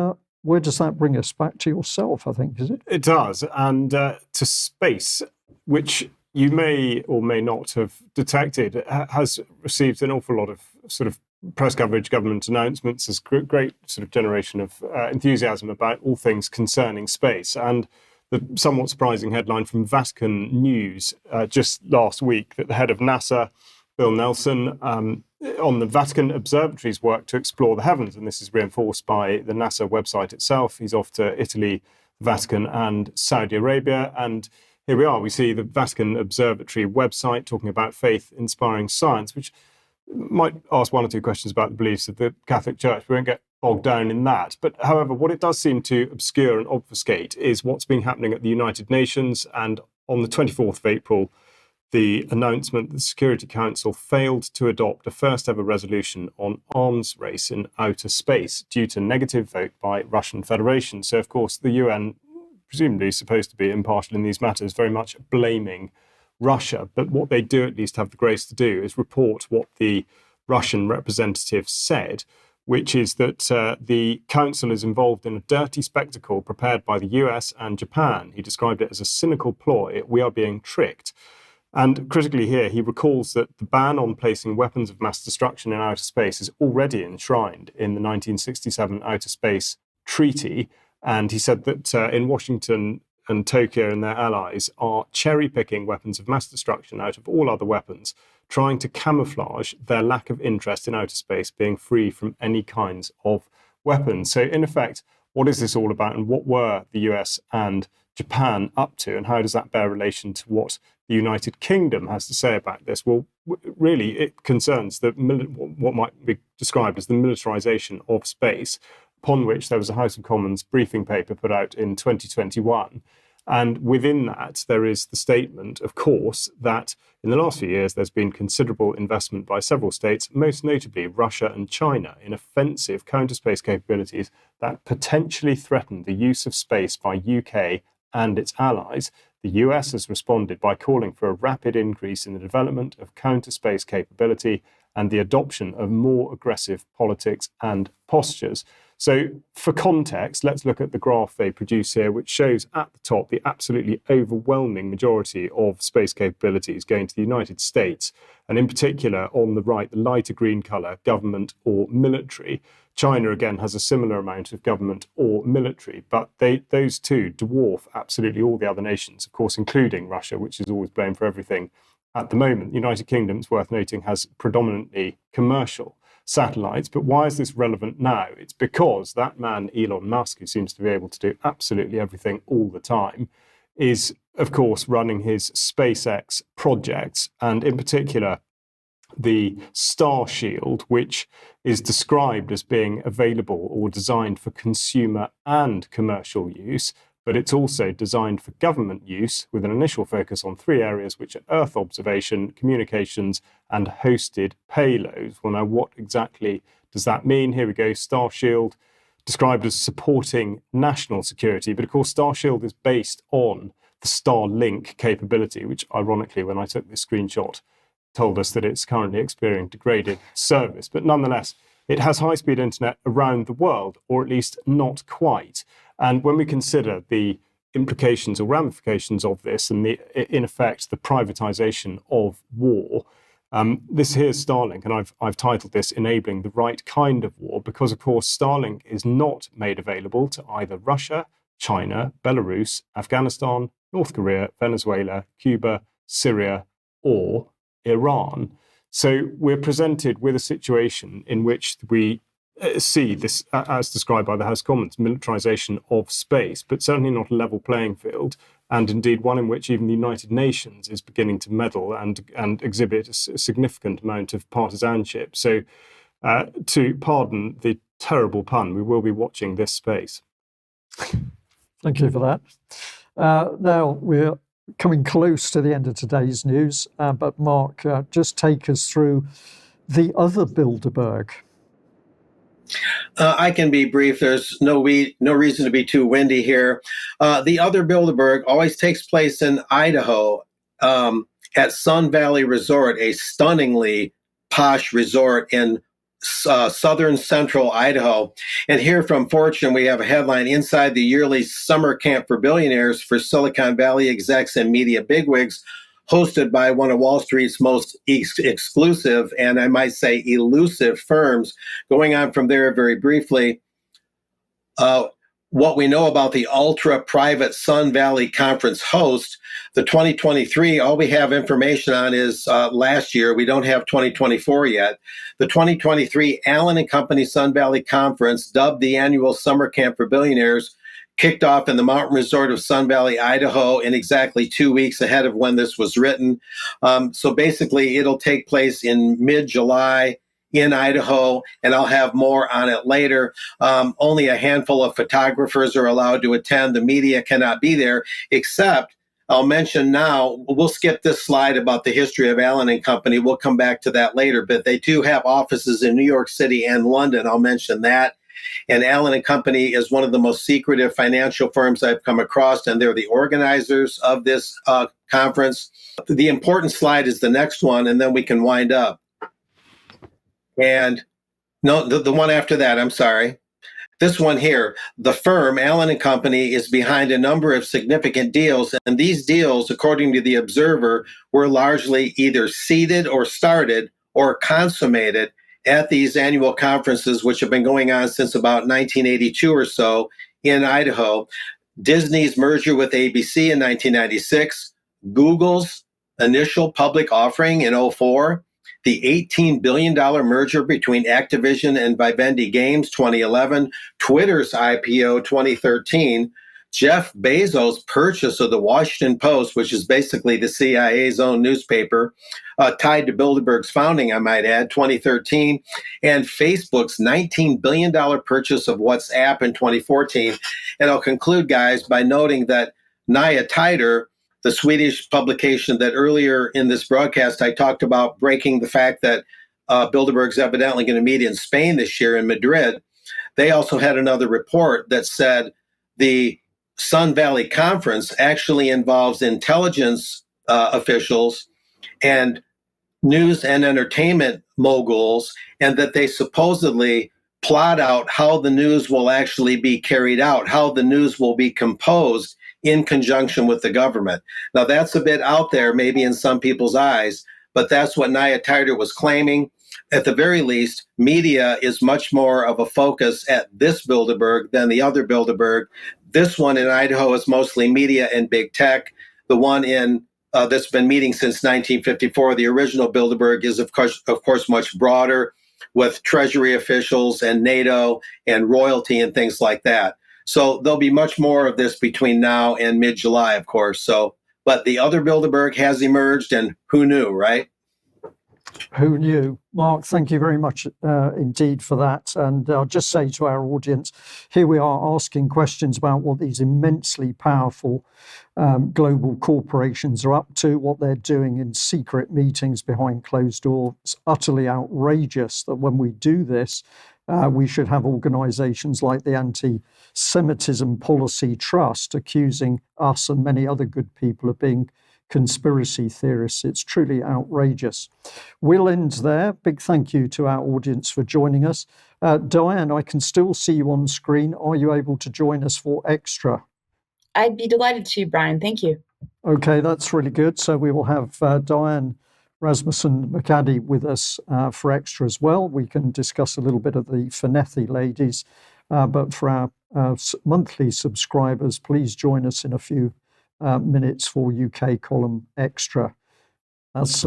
where does that bring us? Back to yourself, I think, is it? It does, and to space, which you may or may not have detected, has received an awful lot of sort of press coverage, government announcements. There's great sort of generation of enthusiasm about all things concerning space. And the somewhat surprising headline from Vatican News just last week that the head of NASA, Bill Nelson, on the Vatican Observatory's work to explore the heavens, and this is reinforced by the NASA website itself. He's off to Italy, Vatican, and Saudi Arabia. And here we are. We see the Vatican Observatory website talking about faith-inspiring science, which might ask one or two questions about the beliefs of the Catholic Church. We won't get bogged down in that. But however, what it does seem to obscure and obfuscate is what's been happening at the United Nations. And on the 24th of April, the announcement that the Security Council failed to adopt a first ever resolution on arms race in outer space due to negative vote by Russian Federation. So, of course, the UN, presumably supposed to be impartial in these matters, very much blaming Russia. But what they do at least have the grace to do is report what the Russian representative said, which is that the council is involved in a dirty spectacle prepared by the US and Japan. He described it as a cynical ploy. We are being tricked. And critically here, he recalls that the ban on placing weapons of mass destruction in outer space is already enshrined in the 1967 Outer Space Treaty. And he said that in Washington and Tokyo and their allies are cherry-picking weapons of mass destruction out of all other weapons, trying to camouflage their lack of interest in outer space being free from any kinds of weapons. So in effect, what is this all about, and what were the US and Japan up to, and how does that bear relation to what the United Kingdom has to say about this? Well, really, it concerns what might be described as the militarization of space, upon which there was a House of Commons briefing paper put out in 2021. And within that, there is the statement, of course, that in the last few years, there's been considerable investment by several states, most notably Russia and China, in offensive counter-space capabilities that potentially threaten the use of space by UK and its allies. The US has responded by calling for a rapid increase in the development of counter-space capability and the adoption of more aggressive politics and postures. So for context, let's look at the graph they produce here, which shows at the top the absolutely overwhelming majority of space capabilities going to the United States. And in particular, on the right, the lighter green colour, government or military. China, again, has a similar amount of government or military, but those two dwarf absolutely all the other nations, of course, including Russia, which is always blamed for everything at the moment. The United Kingdom, it's worth noting, has predominantly commercial satellites. But why is this relevant now? It's because that man, Elon Musk, who seems to be able to do absolutely everything all the time, is, of course, running his SpaceX projects, and in particular, the Starshield, which is described as being available or designed for consumer and commercial use, but it's also designed for government use with an initial focus on three areas, which are Earth observation, communications, and hosted payloads. Well, now, what exactly does that mean? Here we go. Starshield, described as supporting national security, but of course, Starshield is based on the Starlink capability, which ironically, when I took this screenshot, told us that it's currently experiencing degraded service. But nonetheless, it has high-speed internet around the world, or at least not quite. And when we consider the implications or ramifications of this and in effect, the privatization of war, this here's Starlink, and I've titled this Enabling the Right Kind of War, because of course, Starlink is not made available to either Russia, China, Belarus, Afghanistan, North Korea, Venezuela, Cuba, Syria, or Iran. So we're presented with a situation in which we see this, as described by the House of Commons, militarization of space, but certainly not a level playing field, and indeed one in which even the United Nations is beginning to meddle and exhibit a significant amount of partisanship. So To pardon the terrible pun, we will be watching this space. Thank you for that. Now we're coming close to the end of today's news, but Mark, just take us through the other Bilderberg. I can be brief. There's no reason to be too windy here. The other Bilderberg always takes place in Idaho at Sun Valley Resort, a stunningly posh resort in southern central Idaho. And here from Fortune, we have a headline: inside the yearly summer camp for billionaires for Silicon Valley execs and media bigwigs, hosted by one of Wall Street's most exclusive and, I might say, elusive firms. Going on from there very briefly, what we know about the ultra-private Sun Valley Conference host, the 2023, all we have information on is last year. We don't have 2024 yet. The 2023 Allen & Company Sun Valley Conference, dubbed the annual summer camp for billionaires, kicked off in the mountain resort of Sun Valley, Idaho, in exactly 2 weeks ahead of when this was written. So basically, it'll take place in mid-July in Idaho, and I'll have more on it later. Only a handful of photographers are allowed to attend. The media cannot be there, except I'll mention now, we'll skip this slide about the history of Allen & Company. We'll come back to that later, but they do have offices in New York City and London. I'll mention that. And Allen & Company is one of the most secretive financial firms I've come across, and they're the organizers of this conference. The important slide is the next one, and then we can wind up. And no, the one after that, I'm sorry. This one here, the firm, Allen & Company, is behind a number of significant deals, and these deals, according to the Observer, were largely either seeded or started or consummated at these annual conferences, which have been going on since about 1982 or so in Idaho. Disney's merger with ABC in 1996, Google's initial public offering in 2004, the $18 billion merger between Activision and Vivendi Games 2011, Twitter's IPO 2013, Jeff Bezos' purchase of the Washington Post, which is basically the CIA's own newspaper, tied to Bilderberg's founding, I might add, 2013, and Facebook's $19 billion purchase of WhatsApp in 2014. And I'll conclude, guys, by noting that Nya Tider, the Swedish publication that earlier in this broadcast I talked about breaking the fact that Bilderberg's evidently going to meet in Spain this year in Madrid, they also had another report that said the Sun Valley Conference actually involves intelligence officials and news and entertainment moguls, and that they supposedly plot out how the news will actually be carried out, how the news will be composed in conjunction with the government. Now, that's a bit out there, maybe in some people's eyes, but that's what Nya Tider was claiming. At the very least, media is much more of a focus at this Bilderberg than the other Bilderberg. This one in Idaho is mostly media and big tech. The one in that's been meeting since 1954, the original Bilderberg, is of course much broader, with Treasury officials and NATO and royalty and things like that. So there'll be much more of this between now and mid-July, of course. So, but the other Bilderberg has emerged, and who knew, right? Who knew? Mark, thank you very much indeed for that. And I'll just say to our audience, here we are asking questions about what these immensely powerful global corporations are up to, what they're doing in secret meetings behind closed doors. It's utterly outrageous that when we do this, we should have organizations like the Anti-Semitism Policy Trust accusing us and many other good people of being conspiracy theorists. It's truly outrageous. We'll end there. Big thank you to our audience for joining us. Diane, I can still see you on screen. Are you able to join us for Extra? I'd be delighted to, Brian. Thank you. Okay, that's really good. So we will have Diane, Rasmussen, McAdie with us for Extra as well. We can discuss a little bit of the Fornethy ladies, but for our monthly subscribers, please join us in a few minutes for UK Column Extra. That's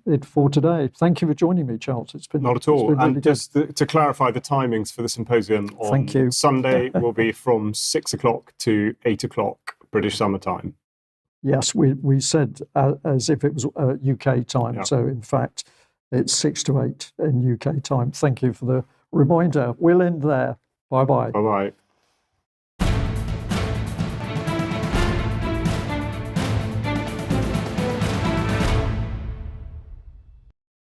it for today. Thank you for joining me, Charles. It's been not at all. Really and just to clarify the timings for the symposium on Sunday will be from 6 o'clock to 8 o'clock British Summer Time. Yes, we said as if it was UK time. Yeah. So in fact, It's 6 to 8 in UK time. Thank you for the reminder. We'll end there. Bye-bye. Bye-bye.